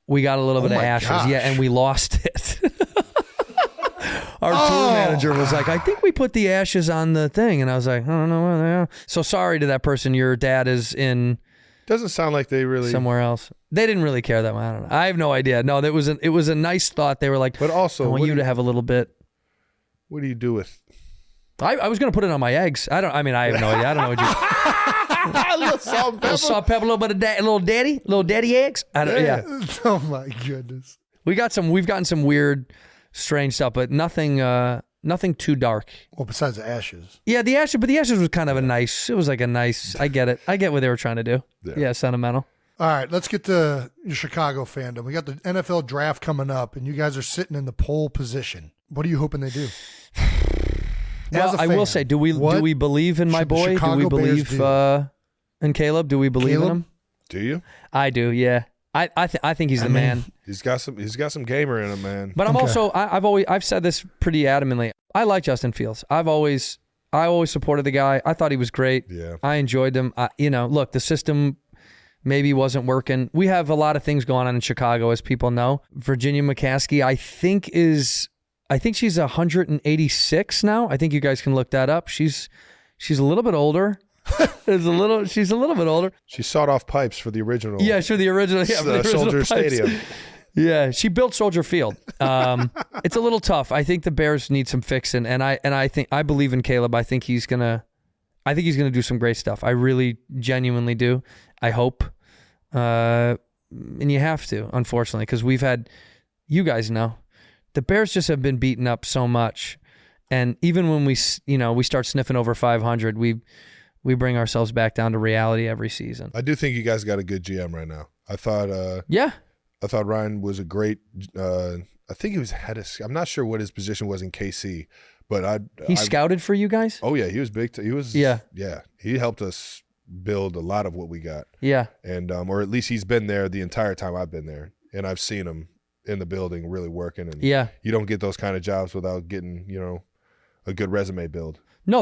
We got a little bit of ashes. Gosh. Yeah, and we lost it. Our tour manager was like, I think we put the ashes on the thing. And I was like, I don't know where they are. So sorry to that person. Your dad is in... Doesn't sound like they really... somewhere else. They didn't really care that much. I don't know. I have no idea. No, it was a nice thought. They were like, but also, I want you to have a little bit. What do you do with... I was going to put it on my eggs. I have no idea. I don't know what you... A little salt and pepper. A little salt, pepper, a little bit of little daddy eggs. Yeah. Oh my goodness. We've gotten some weird, strange stuff, but nothing too dark. Well, besides the ashes. Yeah, the ashes was kind of it was like a nice, I get it. I get what they were trying to do. Yeah, sentimental. All right, let's get to your Chicago fandom. We got the NFL draft coming up, and you guys are sitting in the pole position. What are you hoping they do? Well, I will say, do we believe in my boy? Do we believe in Caleb? Do we believe in him? Do you? I do. Yeah. I think he's the man. He's got some gamer in him, man. But I'm also I've said this pretty adamantly. I like Justin Fields. I always supported the guy. I thought he was great. Yeah. I enjoyed him. Look, the system maybe wasn't working. We have a lot of things going on in Chicago, as people know. Virginia McCaskey, I think she's 186 now. I think you guys can look that up. She's a little bit older. She's a little bit older. She sawed off pipes for the original. Yeah, for the original Soldier Stadium. Yeah, she built Soldier Field. It's a little tough. I think the Bears need some fixing, and I believe in Caleb. I think he's gonna do some great stuff. I really genuinely do. I hope, and you have to, unfortunately, because we've had, you guys know, the Bears just have been beaten up so much, and even when we start sniffing over 500, we bring ourselves back down to reality every season. I do think you guys got a good GM right now. I thought Ryan was a great. I think he was head of. I'm not sure what his position was in KC, but he scouted for you guys. Oh yeah, he was big. He was. Yeah. He helped us build a lot of what we got. Yeah, and or at least he's been there the entire time I've been there, and I've seen him in the building really working. And you don't get those kind of jobs without getting a good resume build. No,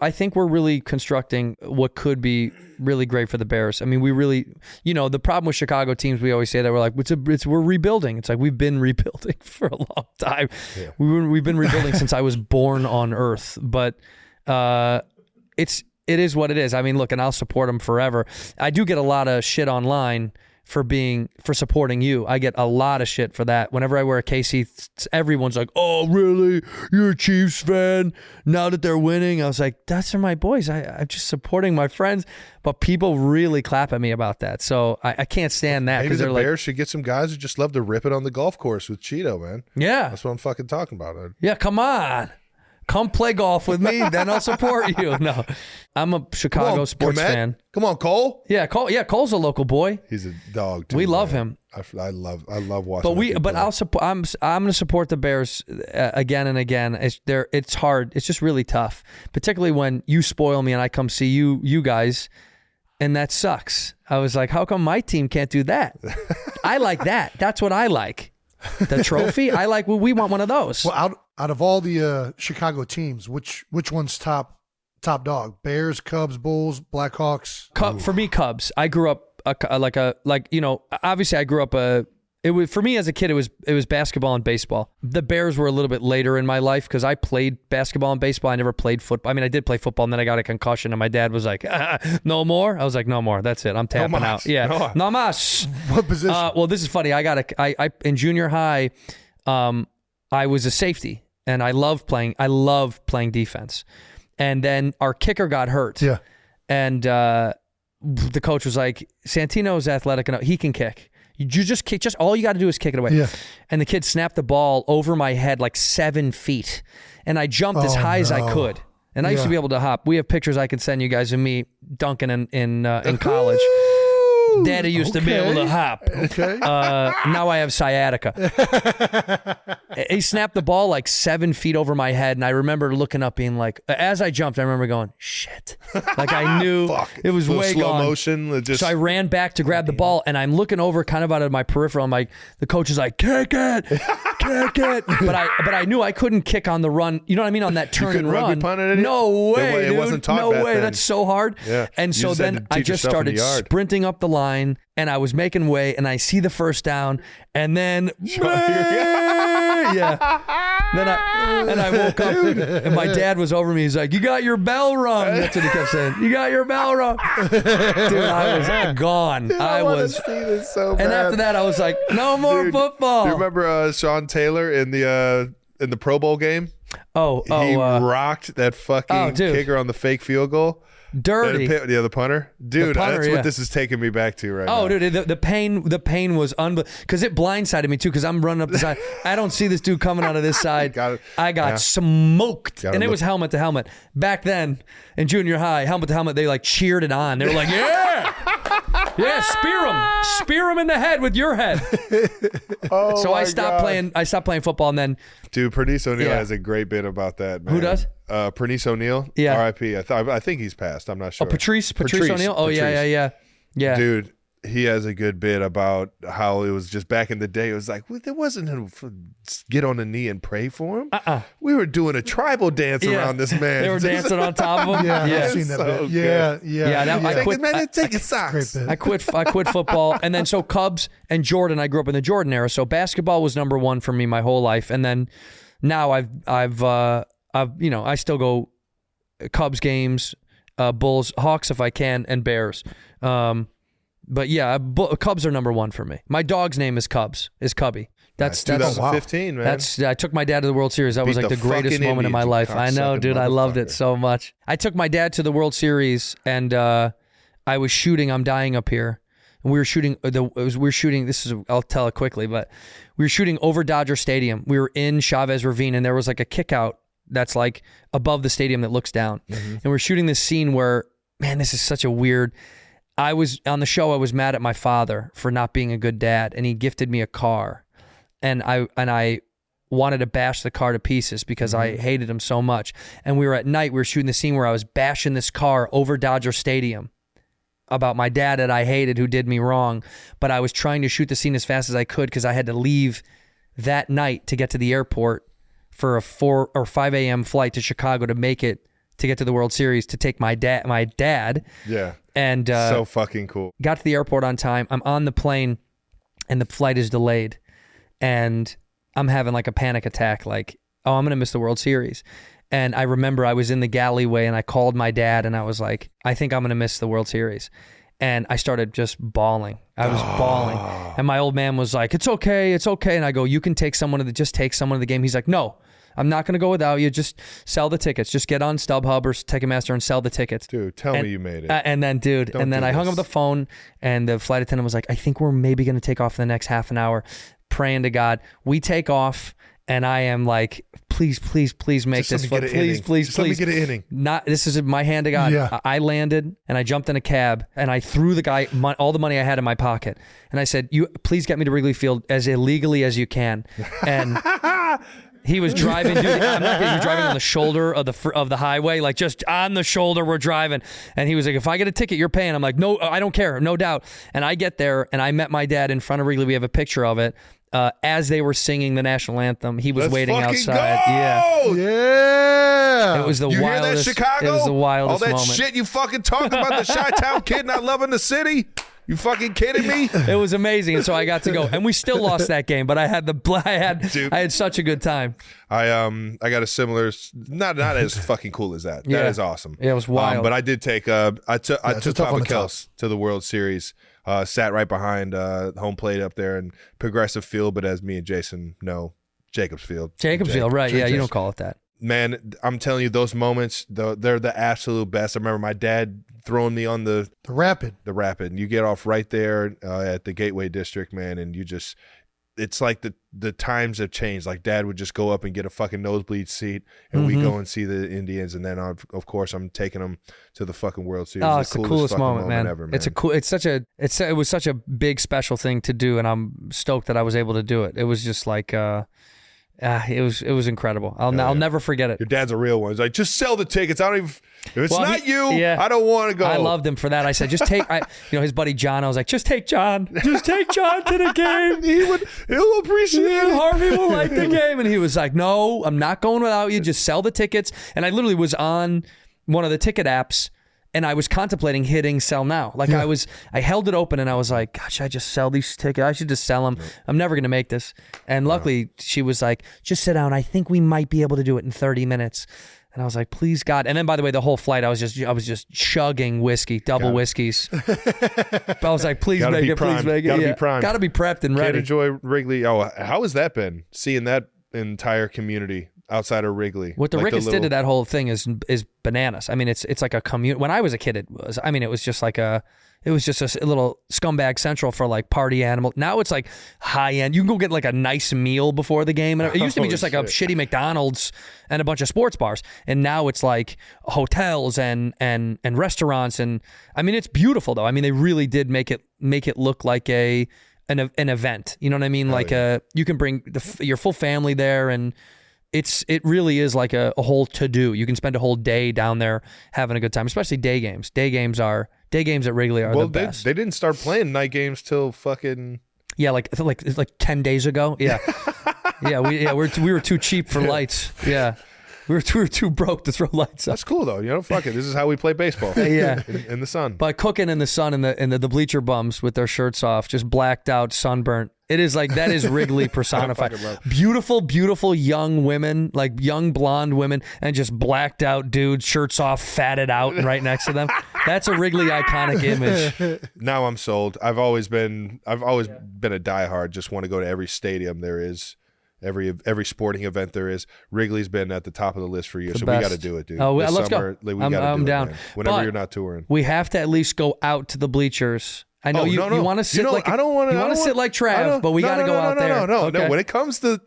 I think we're really constructing what could be really great for the Bears. I mean, we really, the problem with Chicago teams, we always say that we're like, we're rebuilding. It's like we've been rebuilding for a long time. Yeah. We've been rebuilding since I was born on Earth. But it is what it is. I mean, look, and I'll support them forever. I do get a lot of shit online for supporting you. I get a lot of shit for that. Whenever I wear a KC, everyone's like, "Oh, really? You're a Chiefs fan? Now that they're winning?" I was like, "That's my boys. I'm just supporting my friends." But people really clap at me about that, so I can't stand that. Maybe the Bears should get some guys who just love to rip it on the golf course with Cheeto, man. Yeah, that's what I'm fucking talking about. Yeah, come on. Come play golf with me, then I'll support you. No, I'm a Chicago sports fan. Come on, Cole. Yeah, Cole. Yeah, Cole's a local boy. He's a dog too. We love him. I love watching. But I'll support. I'm going to support the Bears again and again. It's hard. It's just really tough, particularly when you spoil me and I come see you guys, and that sucks. I was like, how come my team can't do that? I like that. That's what I like. The trophy. I like. We want one of those. Well, out of all the Chicago teams, which one's top dog? Bears, Cubs, Bulls, Blackhawks. For me, Cubs. I grew up obviously I grew up it was, for me as a kid, it was basketball and baseball. The Bears were a little bit later in my life because I played basketball and baseball. I never played football. I mean, I did play football, and then I got a concussion, and my dad was like, "No more." I was like, "No more. That's it. I'm tapping out." Yeah, no más. What position? Well, this is funny. I in junior high, I was a safety, and I loved playing defense. And then our kicker got hurt. Yeah, and the coach was like, "Santino's athletic enough. He can kick. You just kick. Just all you got to do is kick it away." Yeah. And the kid snapped the ball over my head like 7 feet, and I jumped as high as I could. And I used to be able to hop. We have pictures I can send you guys of me dunking in college. Daddy used to be able to hop. Okay. Now I have sciatica. He snapped the ball like 7 feet over my head, and I remember looking up being like, as I jumped, I remember going, shit. Like I knew it was way slow gone. Motion. So I ran back to grab the ball, and I'm looking over kind of out of my peripheral. I'm like, the coach is like, kick it, kick it. But I knew I couldn't kick on the run. You know what I mean? On that turn and run. No way, dude. It wasn't taught no back way. then. That's so hard. Yeah. And so then I just started sprinting up the line, and I was making way, and I see the first down, and then Then I woke up, and my dad was over me. He's like, "You got your bell rung." That's what he kept saying. "You got your bell rung." Dude, I was gone. I was. See this so bad. And after that, I was like, "No more football." Do you remember Sean Taylor in the Pro Bowl game? He rocked that fucking kicker on the fake field goal. Dirty. The punter. Dude, that's what this is taking me back to right now. Dude, the pain was unbelievable because it blindsided me too because I'm running up the side. I don't see this dude coming out of this side. I got smoked. And it was helmet to helmet. Back then in junior high, helmet to helmet, they like cheered it on. They were like, yeah. Yeah, spear him in the head with your head. So I stopped playing football, and then Pernice O'Neill has a great bit about that, man. Who does? Pernice O'Neill. Yeah. R.I.P. I think he's passed. I'm not sure. Oh, Patrice O'Neill. Oh, Patrice. Yeah. Dude, he has a good bit about how it was just back in the day. It was like, there wasn't a get on the knee and pray for him. We were doing a tribal dance around this man. They were dancing on top of him. Yeah, I've seen that bit. Yeah. I quit. Man, take your socks. Great bit. I quit football, and then so Cubs and Jordan. I grew up in the Jordan era, so basketball was number one for me my whole life, and then now I still go Cubs games, Bulls, Hawks if I can, and Bears. But yeah, Cubs are number one for me. My dog's name is Cubby. That's 2015, man. I took my dad to the World Series. That was like the greatest moment in my life. I know, dude. I loved it so much. I took my dad to the World Series, and I was shooting I'm Dying Up Here. And we were shooting. I'll tell it quickly, but we were shooting over Dodger Stadium. We were in Chavez Ravine, and there was like a kick out that's like above the stadium that looks down. Mm-hmm. And we're shooting this scene where, man, this is such a weird. I was on the show. I was mad at my father for not being a good dad, and he gifted me a car, and I wanted to bash the car to pieces because I hated him so much. And we were at night. We were shooting the scene where I was bashing this car over Dodger Stadium about my dad that I hated who did me wrong, but I was trying to shoot the scene as fast as I could because I had to leave that night to get to the airport for a 4 or 5 a.m. flight to Chicago to get to the World Series to take my dad. Yeah. And so fucking cool. Got to the airport on time. I'm on the plane and the flight is delayed. And I'm having like a panic attack, like, oh, I'm going to miss the World Series. And I remember I was in the galleyway and I called my dad and I was like, I think I'm going to miss the World Series. And I started just bawling. I was bawling. And my old man was like, it's okay. And I go, you can take someone to the game. He's like, no, I'm not going to go without you. Just sell the tickets. Just get on StubHub or Ticketmaster and sell the tickets. Dude, tell me you made it. And then, I hung up the phone and the flight attendant was like, I think we're maybe going to take off in the next half an hour. Praying to God. We take off and I am like, please make just this fun. Please. Let me get an inning. This is my hand to God. Yeah. I landed and I jumped in a cab and I threw the guy all the money I had in my pocket. And I said, you please get me to Wrigley Field as illegally as you can. And he was driving, dude. I'm not kidding. He was driving on the shoulder of the highway, like just on the shoulder. We're driving, and he was like, "If I get a ticket, you're paying." I'm like, "No, I don't care, no doubt." And I get there, and I met my dad in front of Wrigley. We have a picture of it as they were singing the national anthem. He was waiting outside. Go! Yeah. It was the you wildest. Hear that, Chicago? It was the wildest All that moment. shit you fucking talking about the Chi-Town kid not loving the city? You fucking kidding me? It was amazing, and so I got to go, and we still lost that game, but I had such a good time. I got a similar, not as fucking cool as that. Yeah. That is awesome. Yeah, it was wild. But I did take I took tough on Papa the top. Kels to the World Series. Sat right behind home plate up there in Progressive Field, but as me and Jason know, Jacobs Field. Jacobs Field, right? Yeah, you don't call it that. Man, I'm telling you, those moments, they're the absolute best. I remember my dad throwing me on the Rapid. Rapid. You get off right there at the Gateway District, man, and you just, it's like the times have changed. Like Dad would just go up and get a fucking nosebleed seat, and we go and see the Indians, and then of course I'm taking them to the fucking World Series. Oh, it's the coolest moment, man. Ever, man. It was such a big special thing to do, and I'm stoked that I was able to do it. It was just like. It was incredible. I'll never forget it. Your dad's a real one. He's like, just sell the tickets. I don't even. If it's not you, yeah. I don't want to go. I loved him for that. I said, just take. His buddy John. I was like, just take John. Just take John to the game. He'll appreciate it. Harvey will like the game, and he was like, no, I'm not going without you. Just sell the tickets. And I literally was on one of the ticket apps. And I was contemplating hitting sell now. Like I held it open and I was like, God, should I just sell these tickets? I should just sell them. I'm never going to make this. And luckily she was like, just sit down. I think we might be able to do it in 30 minutes. And I was like, please God. And then by the way, the whole flight, I was just chugging whiskey, double whiskeys. But I was like, please make it, please make it. Gotta be primed. Gotta be prepped and ready. Can't enjoy Wrigley. Oh, how has that been? Seeing that entire community outside of Wrigley. What the Ricketts did to that whole thing is bananas. I mean, it's like a community. When I was a kid, it was just a little scumbag central for like party animal. Now it's like high end. You can go get like a nice meal before the game. And it used to be just like a shitty McDonald's and a bunch of sports bars. And now it's like hotels and restaurants. And I mean, it's beautiful though. I mean, they really did make it look like an event. You know what I mean? You can bring your full family there, and it really is like a whole to-do. You can spend a whole day down there having a good time, especially day games. Day games at Wrigley are the best. They didn't start playing night games till fucking like 10 days ago. Yeah. We were too cheap for lights. Yeah. We were too broke to throw lights up. That's cool though. Fuck it. This is how we play baseball. Yeah. in the sun. But cooking in the sun and the bleacher bums with their shirts off, just blacked out, sunburnt. It is like, that is Wrigley personified. Beautiful, beautiful young women, like young blonde women, and just blacked out dudes, shirts off, fatted out, and right next to them. That's a Wrigley iconic image. Now I'm sold. I've always been a diehard. Just want to go to every stadium there is. Every sporting event there is. Wrigley's been at the top of the list for years, so we got to do it, dude. Oh, let's go. I'm down. Man. Whenever but you're not touring, we have to at least go out to the bleachers. I know you want to sit like Trav, but we got to go out there. No. When it comes to,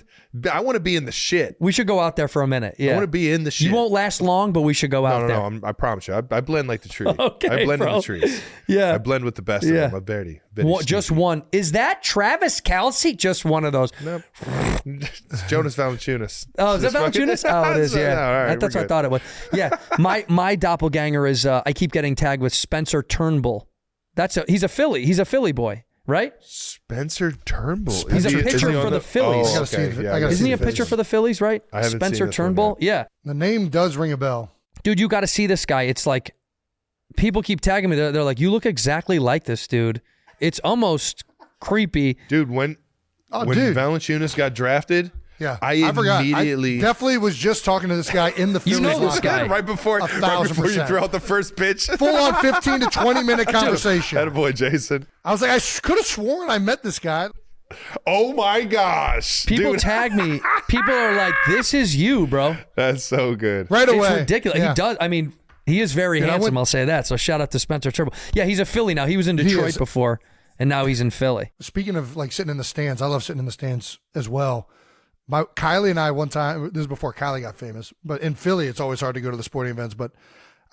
I want to be in the shit. We should go out there for a minute. Yeah, I want to be in the shit. You won't last long, but we should go out there. No, I promise you. I blend like the tree. Okay, I blend in the trees. Yeah, I blend with the best of them. I'm very just one. Is that Travis Kelce? Just one of those. Nope. It's Jonas Valanciunas. Oh, is that Valanciunas? Oh, it is. Yeah, all right, that's what I thought it was. Yeah, my doppelganger is. I keep getting tagged with Spencer Turnbull. He's a Philly. He's a Philly boy. right? Spencer Turnbull. He's a Is he pitcher for the Phillies. Oh, I gotta see okay. it. Yeah, I gotta Isn't see he a the pitcher face. for the Phillies, right? I haven't Spencer seen this one Turnbull? Yeah. The name does ring a bell. Dude, you got to see this guy. It's like people keep tagging me. They're like, you look exactly like this dude. It's almost creepy. Dude, when Valanciunas got drafted, Yeah, I forgot. immediately- I definitely was just talking to this guy in the Phillies know this locker guy. room. right before you 1,000%. throw out the first pitch. Full on 15 to 20 minute conversation. Attaboy, Jason. I was like, I could have sworn I met this guy. Oh my gosh. People Dude, tag me. People are like, this is you, bro. that's so good. Right away. It's ridiculous. Yeah. He does. I mean, he is very Dude, I handsome. went- I'll say that. So shout out to Spencer Turnbull. Yeah, he's a Philly now. He was in Detroit is. before, and now he's in Philly. Speaking of like sitting in the stands, I love sitting in the stands as well. Kylie and I one time, this is before Kylie got famous, but in Philly, it's always hard to go to the sporting events, but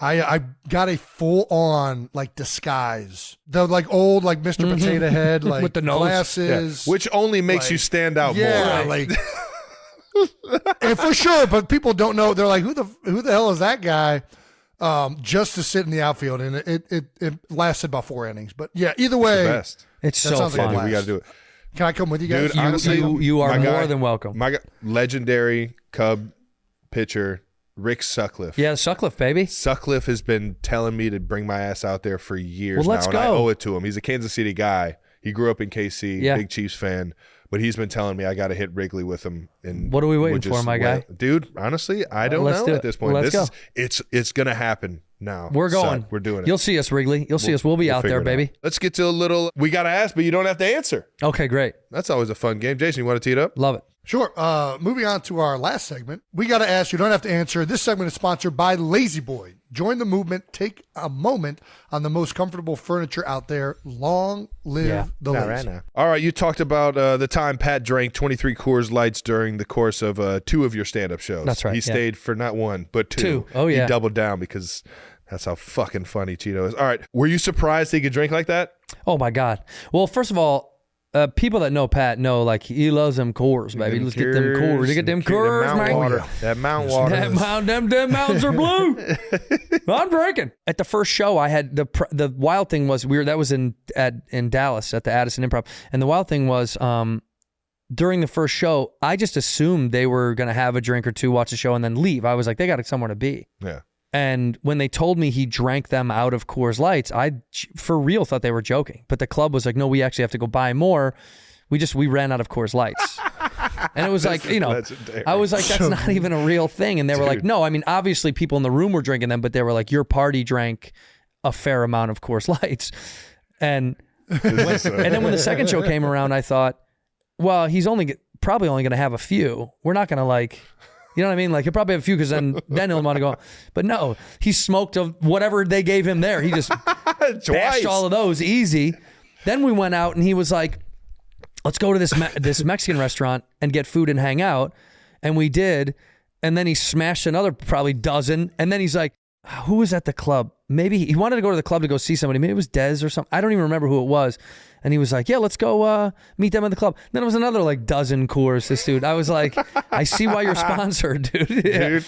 I got a full on like disguise. The like old like Mr. Potato Head, like With the nose. glasses. Which only makes Like, you stand out yeah, more. like and for sure, but people don't know. They're like, who the hell is that guy? Just to sit in the outfield, and it lasted about 4 innings. But yeah, either way, The best. It's That so sounds like fun. a Dude, we got to do it. can I come with you guys? Dude, honestly, you are my more guy- than welcome. My legendary Cub pitcher, Rick Sutcliffe. Yeah, Sutcliffe, baby. Sutcliffe has been telling me to bring my ass out there for years Well, let's now, and I go. owe it to him. He's a Kansas City guy. He grew up in KC, Yeah. big Chiefs fan, but he's been telling me I got to hit Wrigley with him. And What are we waiting we'll for, just my guy? Dude, honestly, I don't let's know do at it. this point. Let's go. It's going to happen now. We're going. We're doing it. You'll see us, Wrigley. You'll see us. We'll be out figure there, it baby. Let's get to a little, we got to ask, but you don't have to answer. Okay, great. That's always a fun game. Jason, you want to tee it up? Love it. Sure. Moving on to our last segment, we got to ask. You don't have to answer. This segment is sponsored by Lazy Boy. Join the movement. Take a moment on the most comfortable furniture out there. Long live the Lazy. All right, you talked about the time Pat drank 23 Coors Lights during the course of 2 of your stand-up shows. That's right, He yeah. stayed for not 1, but 2. 2. Oh, yeah. He doubled down because that's how fucking funny Cheeto is. All right, were you surprised he could drink like that? Oh my God. Well, first of all, people that know Pat know like he loves them Coors, baby. Let's get them Coors. Get them Coors, Mount man. Water. That Mount Water. Them mountains are blue. I'm drinking. At the first show, I had the wild thing was that was in Dallas at the Addison Improv, and the wild thing was during the first show, I just assumed they were gonna have a drink or two, watch the show, and then leave. I was like, they got somewhere to be. Yeah. And when they told me he drank them out of Coors Lights, I for real thought they were joking. But the club was like, no, we actually have to go buy more. We ran out of Coors Lights. And it was like, legendary. I was like, that's not even a real thing. And they were like, no, I mean, obviously people in the room were drinking them, but they were like, your party drank a fair amount of Coors Lights. And then when the second show came around, I thought, well, he's probably only going to have a few. We're not going to like... You know what I mean? Like he'll probably have a few because then he'll want to go. But no, he smoked of whatever they gave him there. He just bashed all of those easy. Then we went out and he was like, let's go to this Mexican restaurant and get food and hang out. And we did. And then he smashed another probably dozen. And then he's like, who was at the club? Maybe he wanted to go to the club to go see somebody. Maybe it was Dez or something. I don't even remember who it was. And he was like, yeah, let's go meet them at the club. Then it was another like dozen Coors, this dude. I was like, I see why you're sponsored, dude. Yeah. Dude.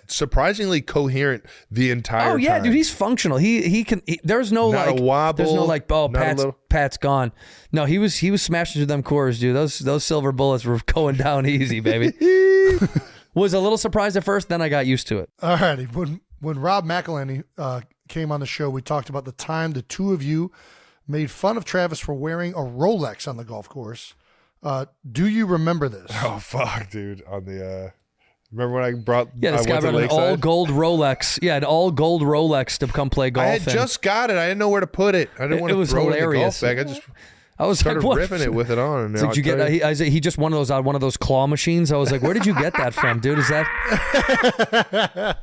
Surprisingly coherent the entire time. Oh, yeah, dude, he's functional. He can, there's no Not like, a wobble, there's no like, oh, not a little- Pat's gone. No, he was smashing through them Coors, dude. Those silver bullets were going down easy, baby. Was a little surprised at first, then I got used to it. All righty. When Rob McElhenney came on the show, we talked about the time the two of you made fun of Travis for wearing a Rolex on the golf course. Do you remember this? Oh, fuck, dude. On the, remember when I brought, Yeah, this I guy went to brought an Lakeside? all gold Rolex. Yeah, an all gold Rolex to come play golf. I had just got it. I didn't know where to put it. I didn't want It to was throw hilarious. it in the golf bag. I just I was started like, what? ripping it with it on. And It's like, did you get? He just one of those claw machines. I was like, where did you get that from, dude? Is that?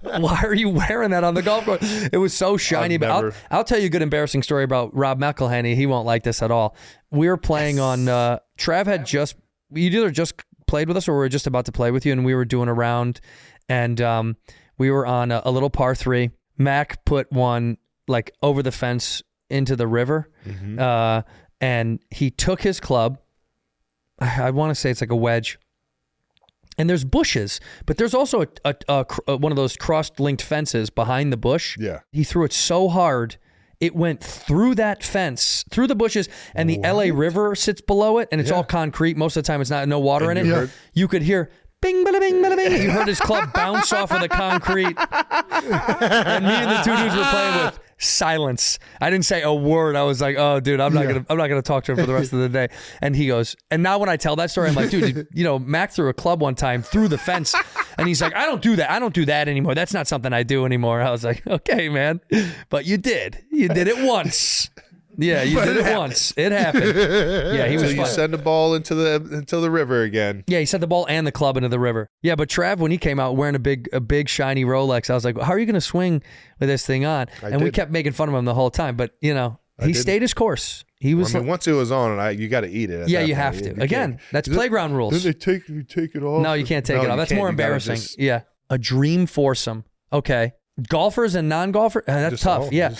Why are you wearing that on the golf course? It was so shiny. But I'll tell you a good embarrassing story about Rob McElhenney. He won't like this at all. We were playing on. Trav had just you either just played with us or we were just about to play with you, and we were doing a round, and we were on a little par 3. Mac put one like over the fence into the river. Mm-hmm. And he took his club, I want to say it's like a wedge, and there's bushes, but there's also a one of those cross-linked fences behind the bush. Yeah. He threw it so hard, it went through that fence, through the bushes, and the LA River sits below it, and it's all concrete. Most of the time, it's no water in it. You could hear bing, bada, bing, bada, bing. You heard his club bounce off of the concrete. And me and the two dudes were playing with silence. I didn't say a word. I was like, "Oh, dude, I'm not gonna talk to him for the rest of the day." And he goes, and now when I tell that story, I'm like, "Dude, Mac threw a club one time through the fence," and he's like, "I don't do that. I don't do that anymore. That's not something I do anymore." I was like, "Okay, man, but you did. You did it once." Yeah, you did it once. It happened. Yeah, he was. So you send the ball into the river again. Yeah, he sent the ball and the club into the river. Yeah, but Trav, when he came out wearing a big shiny Rolex, I was like, "How are you going to swing with this thing on?" We kept making fun of him the whole time. But he stayed his course. He was. Once it was on, you got to eat it. Yeah, you have to. Again, that's playground rules. Then you take it off. No, you can't take it off. That's more embarrassing. Yeah, a dream foursome. Okay, golfers and non-golfers. That's tough. Yeah.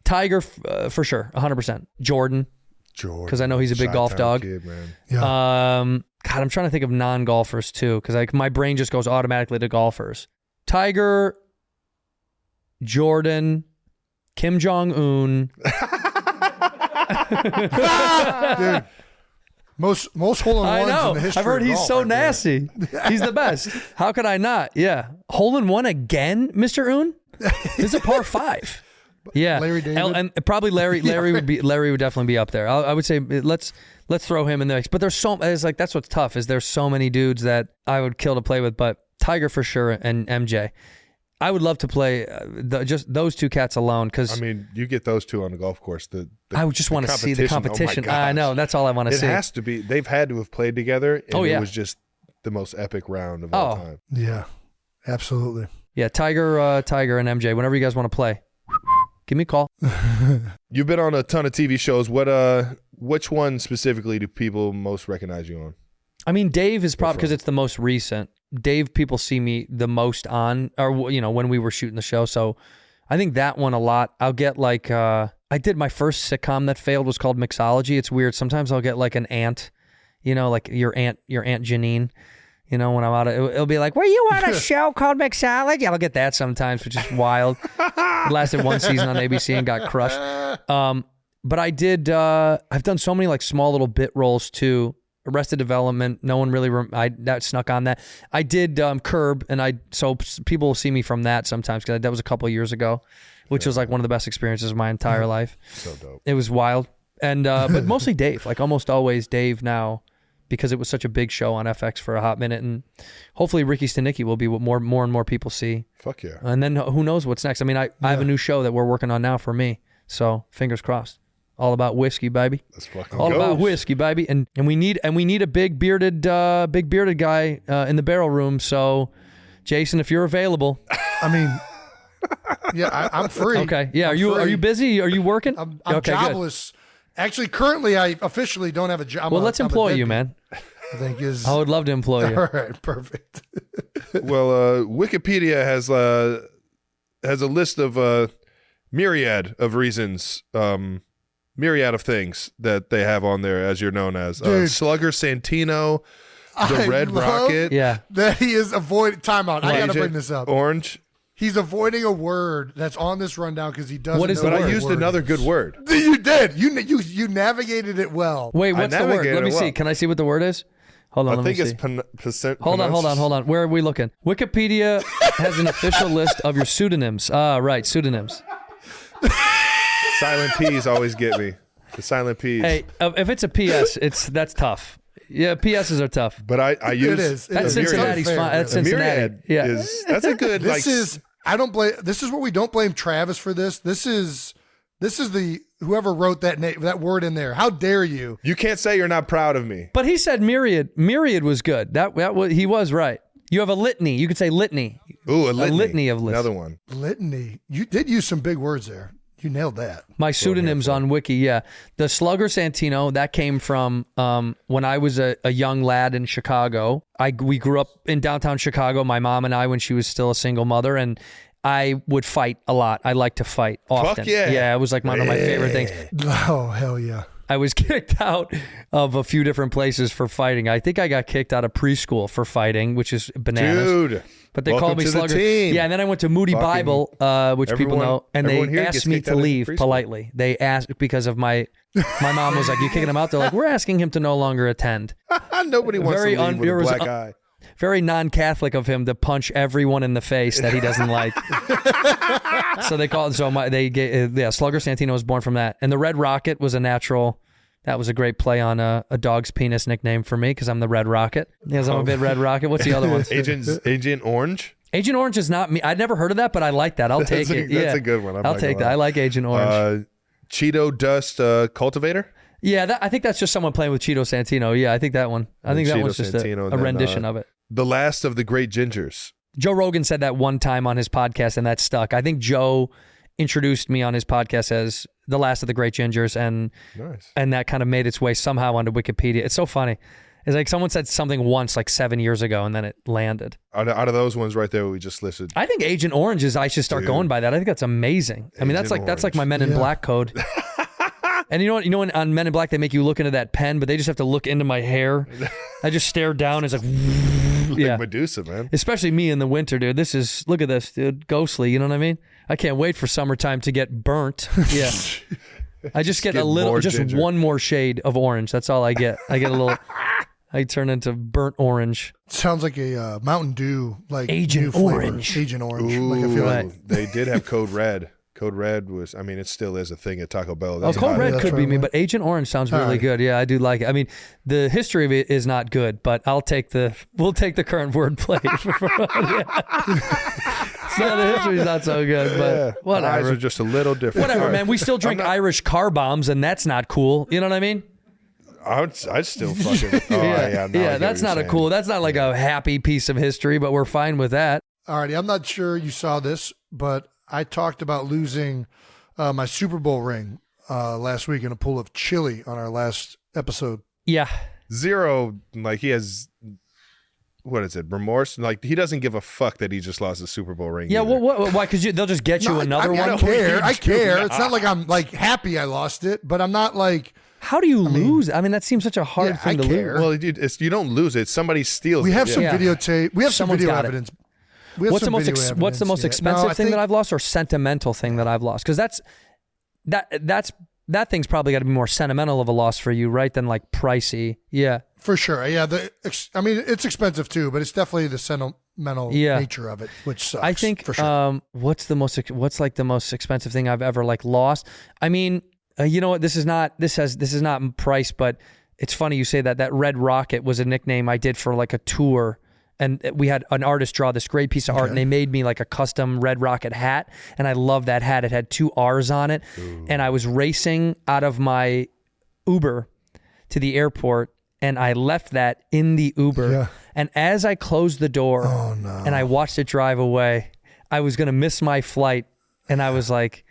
Tiger, for sure, 100%. Jordan, because I know he's a big golf dog. Kid, man. Yeah. God, I'm trying to think of non-golfers too, because my brain just goes automatically to golfers. Tiger, Jordan, Kim Jong-un. Dude, most hole-in-ones in the history I've heard of he's golf so right there. nasty. He's the best. How could I not? Yeah. Hole-in-one again, Mr. Un? This is a par 5. Yeah, Larry David? and probably Larry would definitely be up there. I would say let's throw him in the mix. But that's what's tough is there's so many dudes that I would kill to play with. But Tiger for sure and MJ, I would love to play just those two cats alone. Because you get those two on the golf course. I would just want to see the competition. Oh I know, that's all I want to see. It has to be. They've had to have played together. And yeah. It was just the most epic round of all time. Yeah, absolutely. Yeah, Tiger and MJ. Whenever you guys want to play. Give me a call. You've been on a ton of TV shows. Which one specifically do people most recognize you on? Dave is probably because it's the most recent. Dave, people see me the most on, or when we were shooting the show. So I think that one a lot. I'll get I did my first sitcom that failed was called Mixology. It's weird. Sometimes I'll get like an aunt, like your aunt Janine. When I'm out, it'll be like, "Were you on a show called Mixology?" I'll get that sometimes, which is wild. It lasted one season on ABC and got crushed. But I did. I've done so many small little bit roles too. Arrested Development. No one really. That snuck on that. I did Curb, so people will see me from that sometimes because that was a couple of years ago, which was one of the best experiences of my entire life. So dope. It was wild, and but mostly Dave. Almost always Dave now. Because it was such a big show on FX for a hot minute, and hopefully Ricky Stenicki will be what more and more people see. Fuck yeah! And then who knows what's next? I have a new show that we're working on now for me, so fingers crossed. All about whiskey, baby. Let's fucking all go. about whiskey, baby. And we need a big bearded guy in the barrel room. So, Jason, if you're available, yeah, I'm free. Okay, yeah. Are you busy? Are you working? I'm okay, jobless. Good. Actually, currently, I officially don't have a job. Well, let's employ you, man. I think I would love to employ you. All right, perfect. Well, Wikipedia has a list of myriad of reasons, myriad of things that they have on there, as you're known as Slugger Santino, the Red Rocket. Yeah, that he is avoiding. Timeout. I got to bring this up. Orange. He's avoiding a word that's on this rundown because he doesn't. What is know the word? I used another good word. You did. You navigated it well. Wait, what's the word? Let me see. Can I see what the word is? Hold on. I think it's percent. Hold on. Where are we looking? Wikipedia has an official list of your pseudonyms. Right, pseudonyms. Silent P's always get me. The silent P's. Hey, if it's a PS, that's tough. Yeah, PSs are tough. But I use it is. That's Cincinnati's fine. That's Cincinnati. Yeah, that's a good. This is. I don't blame. This is what we don't blame Travis for. This is the whoever wrote that word in there. How dare you? You can't say you're not proud of me. But he said myriad. Myriad was good. That was, he was right. You have a litany. You could say litany. Ooh, a litany. A litany of lists. Another one. Litany. You did use some big words there. You nailed that. My pseudonyms on Wiki, yeah. The Slugger Santino, that came from when I was a young lad in Chicago. We grew up in downtown Chicago, my mom and I, when she was still a single mother, and I would fight a lot. I like to fight often. Fuck yeah. Yeah, it was one of my favorite things. Oh, hell yeah. I was kicked out of a few different places for fighting. I think I got kicked out of preschool for fighting, which is bananas. Dude. But they Welcome called me to the Slugger. team. Yeah, and then I went to Moody Fucking Bible, which people everyone- know, and everyone they here asked gets me kicked to out of leave preschool. politely. They asked because of my mom was like, "You kicking him out?" They're like, "We're asking him to no longer attend." Nobody wants Very to leave with there a was black eye. Very non-Catholic of him to punch everyone in the face that he doesn't like. So they called. So Slugger Santino was born from that, and the Red Rocket was a natural. That was a great play on a dog's penis nickname for me because I'm the Red Rocket. Yes, I'm a bit Red Rocket. What's the other one? Agent Orange. Agent Orange is not me. I'd never heard of that, but I like that. I'll take it. That's a good one. I'll take that. I like Agent Orange. Cheeto Dust Cultivator. Yeah, I think that's just someone playing with Cheeto Santino. Yeah, I think that one. I think that Cheeto one's just Santino, a rendition of it. The Last of the Great Gingers. Joe Rogan said that one time on his podcast, and that stuck. I think Joe introduced me on his podcast as the Last of the Great Gingers, and that kind of made its way somehow onto Wikipedia. It's so funny. It's like someone said something once like 7 years ago, and then it landed. Out of those ones right there we just listed. I think Agent Orange is. I should start going by that. I think that's amazing. I mean, that's like my Men in Black code. And you know what? You know when on Men in Black they make you look into that pen, but they just have to look into my hair. I just stare down. It's like, yeah, Medusa, man. Especially me in the winter, dude. Look at this, dude. Ghostly. You know what I mean? I can't wait for summertime to get burnt. Yeah. I just get a little, just ginger. one more shade of orange. That's all I get. I get a little. I turn into burnt orange. Sounds like a Mountain Dew, like Agent new flavor. Orange. Agent Orange. Ooh, Like I feel like they did have Code Red. Code Red was, I mean, it still is a thing at Taco Bell. That's Code Red that's could be right, me, man. but Agent Orange sounds really good. Yeah, I do like it. I mean, the history of it is not good, but we'll take the current wordplay. So the history's not so good, but whatever. Eyes are just a little different. Whatever, All right. man. We still drink Irish car bombs, and that's not cool. You know what I mean? I'd still fucking. Oh, yeah, now I get that's what not you're a cool. That's not like a happy piece of history, but we're fine with that. Alrighty, I'm not sure you saw this, but I talked about losing my Super Bowl ring last week in a pool of chili on our last episode. Yeah. Zero, like he has, what is it, remorse? Like he doesn't give a fuck that he just lost a Super Bowl ring. Yeah. either. Why? Because they'll just get you another one. I care. I care. It's not like I'm like happy I lost it, but I'm not like. How do you lose? I mean, that seems such a hard thing to care. lose. Well, dude, you don't lose it. Somebody steals We it. have some Yeah. videotape. We have Someone's some video got it. evidence. We have What's the some most video what's the most evidence, expensive I thing think- that I've lost, or sentimental thing that I've lost? Because that thing's probably got to be more sentimental of a loss for you, right? Than like pricey. Yeah. For sure. Yeah. I mean, it's expensive too, but it's definitely the sentimental nature of it, which sucks. I think. For sure. What's like the most expensive thing I've ever like lost? I mean, you know what? This is not price, but it's funny you say that. That Red Rocket was a nickname I did for like a tour. And we had an artist draw this great piece of art, and they made me like a custom Red Rocket hat. And I love that hat. It had 2 R's on it. Ooh. And I was racing out of my Uber to the airport, and I left that in the Uber. Yeah. And as I closed the door and I watched it drive away, I was going to miss my flight. And I was like,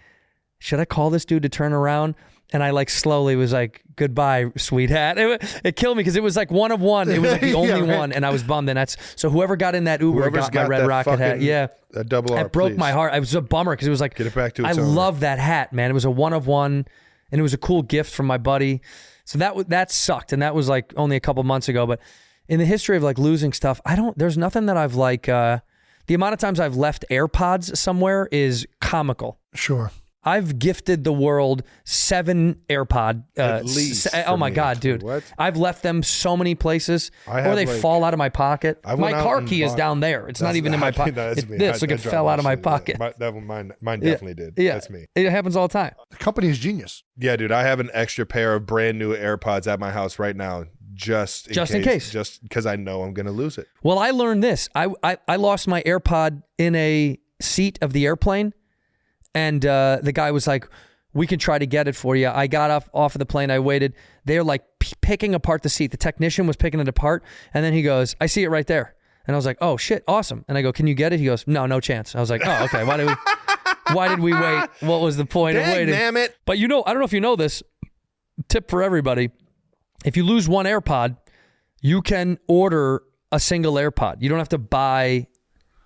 should I call this dude to turn around? And I like slowly was like, goodbye, sweet hat. It killed me because it was like one of one. It was like the only one, and I was bummed. And so whoever got in that Uber got my Red Rocket hat. Yeah, a double R. It broke please. my heart. It was a bummer because it was like, Get it back to its I owner. love that hat, man. It was a one of one, and it was a cool gift from my buddy. So that sucked, and that was like only a couple months ago. But in the history of like losing stuff, there's nothing that I've like. The amount of times I've left AirPods somewhere is comical. Sure. I've gifted the world 7 AirPod. At least oh my for me. God, dude! What? I've left them so many places, I or have, they like- fall out of my pocket. I My went out car and key is bought- down there. It's not even in my pocket. That's me. This, look, I it drive fell out of my shit. pocket. Mine definitely did. Yeah, That's me. It happens all the time. The company is genius. Yeah, dude, I have an extra pair of brand new AirPods at my house right now, just in case, just because I know I'm gonna lose it. Well, I learned this. I lost my AirPod in a seat of the airplane, and the guy was like, we can try to get it for you. I got off of the plane. I waited. They're like picking apart the seat. The technician was picking it apart. And then he goes, I see it right there. And I was like, oh shit, awesome. And I go, can you get it? He goes, no chance. I was like, oh, okay. Why did we wait? What was the point of waiting? Damn it. But I don't know if you know this, tip for everybody. If you lose one AirPod, you can order a single AirPod. You don't have to buy.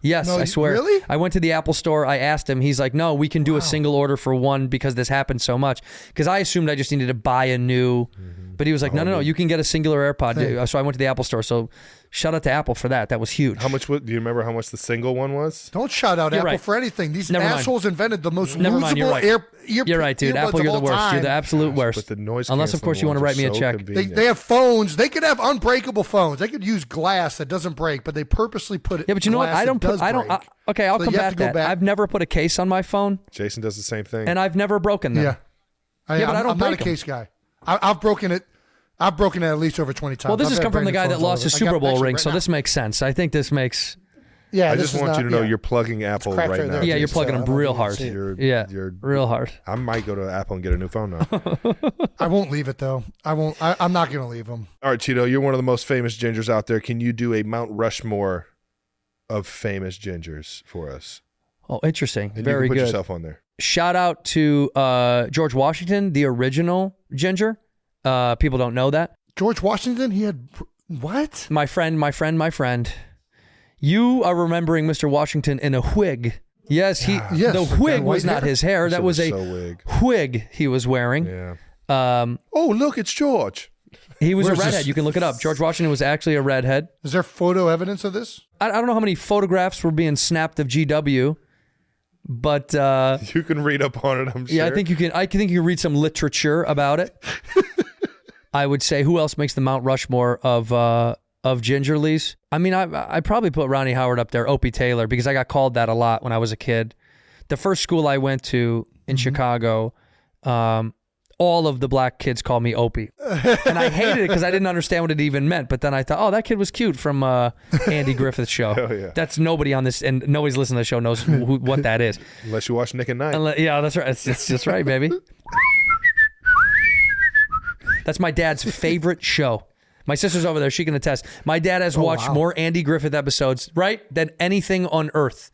Yes, No, I swear. really? I went to the Apple store. I asked him. He's like, no, we can do a single order for one because this happens so much. Because I assumed I just needed to buy a new. But he was like, no, you can get a singular AirPod. So I went to the Apple store. So Shout out to Apple for that. That was huge. How much? Do you remember how much the single one was? Don't shout out You're Apple right. for anything. These Never mind. assholes invented the most Never mind, you're losable right. You're right, dude. Apple, you're the worst. You're the absolute worst. But the noise Unless, of course, you want to write me a check. They have phones. They could have unbreakable phones. They could use glass that doesn't break, but they purposely put it. Yeah, but you know what? glass I don't that put. does I don't. break. Okay, I'll So you have combat to go that. back. I've never put a case on my phone, Jason does the same thing. and I've never broken them. Yeah, but I don't I'm not a break 'em. case guy. I've broken it. I've broken it at least over 20 times. Well, this I've has had come from the brand guy new that lost phones his all over. Super Bowl Actually, ring, right so now. this makes sense. I think this makes. Yeah, I this just is want not- you to know yeah. you're plugging Apple cracked right right now. there. Yeah, you're Jason, plugging so them I don't real even hard. see it. You're Real hard. I might go to Apple and get a new phone now. I won't leave it though. I won't. I'm not going to leave them. All right, Cheeto, you're one of the most famous gingers out there. Can you do a Mount Rushmore of famous gingers for us? Oh, interesting. And Very you can put good. yourself on there. Shout out to George Washington, the original ginger. People don't know that. George Washington. He had what? My friend. You are remembering Mr. Washington in a wig. Yes, Yes, the like wig that was white not hair. his hair. That Shit was a so wig. wig he was wearing. Yeah. Um, Oh, look, it's George. he was Where's a redhead. this? You can look it up. George Washington was actually a redhead. Is there photo evidence of this? I don't know how many photographs were being snapped of GW, but You can read up on it, I'm sure. yeah, I think you can. I think you can read some literature about it. I would say, who else makes the Mount Rushmore of Gingerlies? I mean, I probably put Ronnie Howard up there, Opie Taylor, because I got called that a lot when I was a kid. The first school I went to in Chicago, all of the black kids called me Opie, and I hated it because I didn't understand what it even meant. But then I thought, oh, that kid was cute from Andy Griffith's show. Hell yeah. That's nobody on this, and nobody's listening to the show knows what that is. Unless you watch Nick at Night. Yeah, that's right. It's just right, baby. That's my dad's favorite show. My sister's over there. She can attest. My dad has watched more Andy Griffith episodes, right, than anything on earth.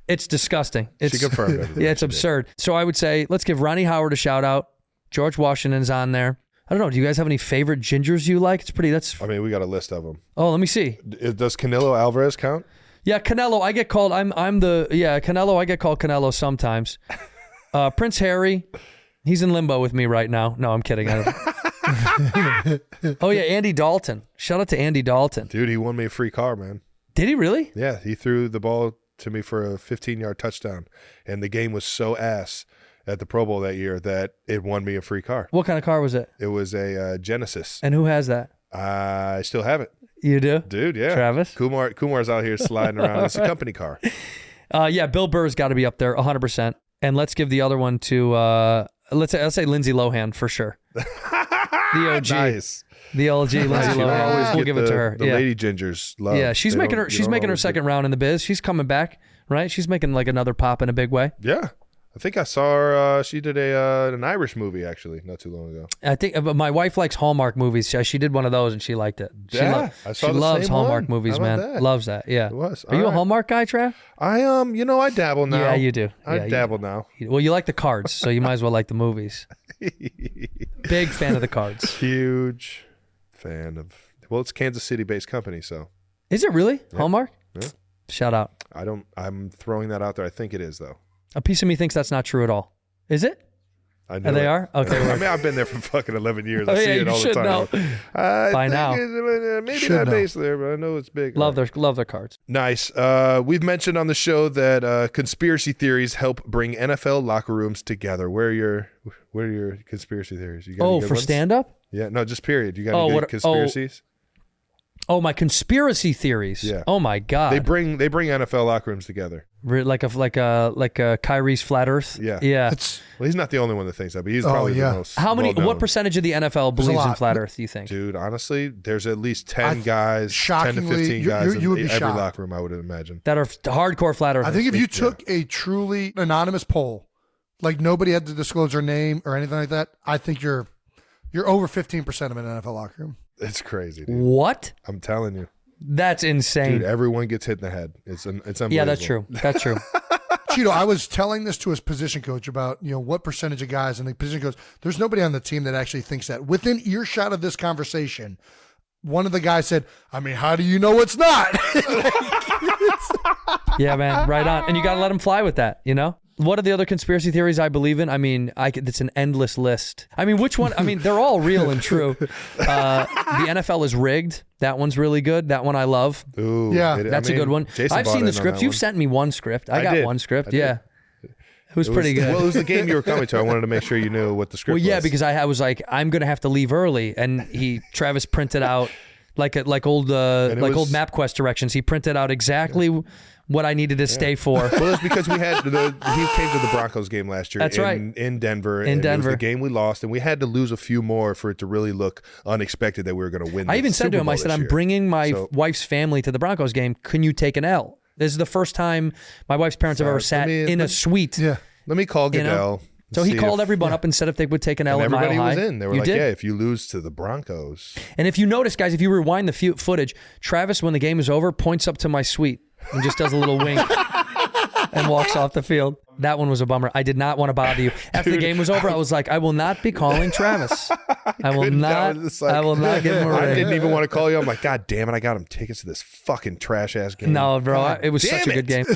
It's disgusting. She confirmed it. Yeah, it's absurd. So I would say, let's give Ronnie Howard a shout out. George Washington's on there. I don't know. Do you guys have any favorite gingers you like? It's pretty. I mean, we got a list of them. Oh, let me see. Does Canelo Alvarez count? Yeah, Canelo. I get called. Canelo. I get called Canelo sometimes. Prince Harry. He's in limbo with me right now. No, I'm kidding. Oh yeah, Andy Dalton. Shout out to Andy Dalton. Dude, he won me a free car, man. Did he really? Yeah, he threw the ball to me for a 15-yard touchdown, and the game was so ass at the Pro Bowl that year that it won me a free car. What kind of car was it? It was a Genesis. And who has that? I still have it. You do? Dude, yeah. Travis? Kumar's out here sliding around. It's a company car. Yeah, Bill Burr's got to be up there 100%. And let's give the other one to let's say Lindsay Lohan for sure. The OG. Nice. The OG Lindsay Lohan. We'll give it to her. The Yeah. lady gingers love. Yeah, she's making her second round in the biz. She's coming back, right? She's making like another pop in a big way. Yeah. I think I saw her. She did an Irish movie actually not too long ago. I think but my wife likes Hallmark movies. She did one of those and she liked it. I saw she the loves same Hallmark one. movies, How about man. that? Loves that. Yeah. It was. Are you All a right. Hallmark guy, Trav? I dabble now. Yeah, you do. I Yeah, dabble now. Well, you like the cards, so you might as well like the movies. Big fan of the cards. Huge fan of. Well, it's Kansas City-based company, so Is it really Hallmark? Yeah. Shout out. I'm throwing that out there. I think it is though. A piece of me thinks that's not true at all. Is it? I know They it. are? Okay. I mean, I've been there for fucking 11 years. I Oh, see yeah, it you all the should time. know. I By think now. maybe Should not know. based there, but I know it's big. Love their cards. Nice. We've mentioned on the show that conspiracy theories help bring NFL locker rooms together. What are your conspiracy theories? You got any good For ones? stand-up? Yeah, no, just period. You got any good conspiracies? Oh, my conspiracy theories. Yeah. Oh my God. They bring NFL locker rooms together. Like a Kyrie's flat Earth. Yeah. Yeah. Well, he's not the only one that thinks that, but he's probably yeah. the most. How many? well-known. What percentage of the NFL There's a believes in lot. flat Earth? Do you think? Dude, honestly, there's at least 10 guys, 10 to shockingly, 15 you- guys you would in be every shocked. locker room, I would imagine. That are hardcore flat Earthers. I think if you took a truly anonymous poll, like nobody had to disclose their name or anything like that, I think you're over 15% of an NFL locker room. It's crazy, dude. What? I'm telling you. That's insane. Dude, everyone gets hit in the head. It's unbelievable. Yeah, that's true. That's true. Cheeto, I was telling this to his position coach about, what percentage of guys, and the position coach, there's nobody on the team that actually thinks that. Within earshot of this conversation, one of the guys said, I mean, how do you know it's not? Yeah, man. Right on. And you got to let them fly with that, What are the other conspiracy theories I believe in? I mean, it's an endless list. I mean, which one? I mean, they're all real and true. The NFL is rigged. That one's really good. That one I love. Ooh, yeah, that's a good one. Jason I've seen the scripts. You've sent me one script. I got one script. Yeah. It was pretty good. Well, it was the game you were coming to. I wanted to make sure you knew what the script was. Well, yeah, because I was like, I'm going to have to leave early. And Travis printed out like old MapQuest directions. He printed out exactly what I needed to stay for. Well, it's because he came to the Broncos game last year. That's right. In Denver. In Denver. It was the game we lost, and we had to lose a few more for it to really look unexpected that we were going to win. I even said to him, I said, I'm bringing my wife's family to the Broncos game. Can you take an L? This is the first time my wife's parents have ever sat in a suite. Yeah. Let me call Goodell. So he called everyone up and said if they would take an L at Mile High. Everybody was in. They were like, yeah, if you lose to the Broncos. And if you notice, guys, if you rewind the footage, Travis, when the game is over, points up to my suite and just does a little wink and walks off the field. That one was a bummer. I did not want to bother you. After the game was over, I was like, I will not be calling Travis. I will not give him a ring. I didn't even want to call you. I'm like, God damn it, I got him tickets to this fucking trash ass game. No, bro, it was such a good game.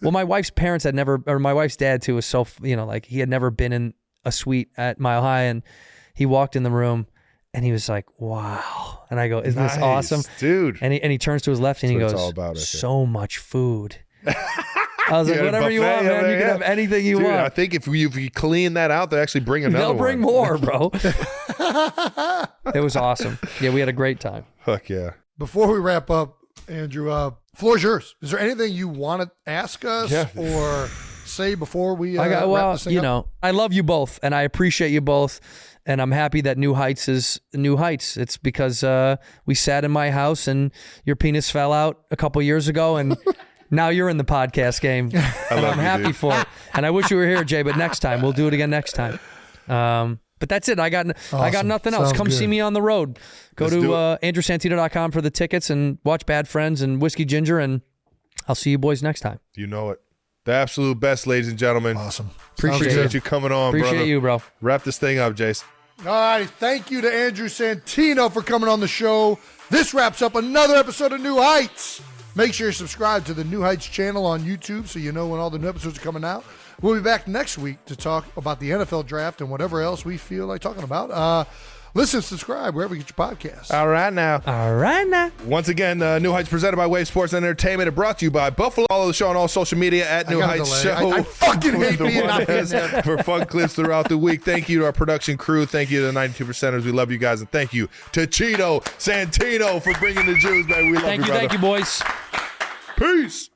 Well, my wife's parents had never, or my wife's dad too, was so, like he had never been in a suite at Mile High, and he walked in the room and he was like, wow. And I go, isn't this awesome? Dude. And he turns to his left and he goes, so much food. I was like, whatever you want, man. You can have anything you want. I think if you clean that out, they actually bring another one. They'll bring more, bro. It was awesome. Yeah, we had a great time. Fuck yeah. Before we wrap up, Andrew, floor's yours. Is there anything you want to ask us or say before we wrap this thing up? I love you both, and I appreciate you both, and I'm happy that New Heights is New Heights. It's because we sat in my house, and your penis fell out a couple years ago, and now you're in the podcast game, and I'm happy for it. And I wish you were here, Jay, but next time. We'll do it again next time. But that's it. I got nothing else. Come see me on the road. Go to andrewsantino.com for the tickets and watch Bad Friends and Whiskey Ginger, and I'll see you boys next time. You know it. The absolute best, ladies and gentlemen. Awesome. Appreciate you coming on, brother. Appreciate you, bro. Wrap this thing up, Jason. All right. Thank you to Andrew Santino for coming on the show. This wraps up another episode of New Heights. Make sure you subscribe to the New Heights channel on YouTube so you know when all the new episodes are coming out. We'll be back next week to talk about the NFL draft and whatever else we feel like talking about. Listen, subscribe wherever you get your podcasts. All right now. Once again, New Heights presented by Wave Sports and Entertainment and brought to you by Buffalo. Follow the show on all social media at New Heights Show. I fucking hate being not in there. For fun clips throughout the week. Thank you to our production crew. Thank you to the 92%ers. We love you guys. And thank you to Cheeto Santino for bringing the Jews back. We love you, brother. Thank you, boys. Peace.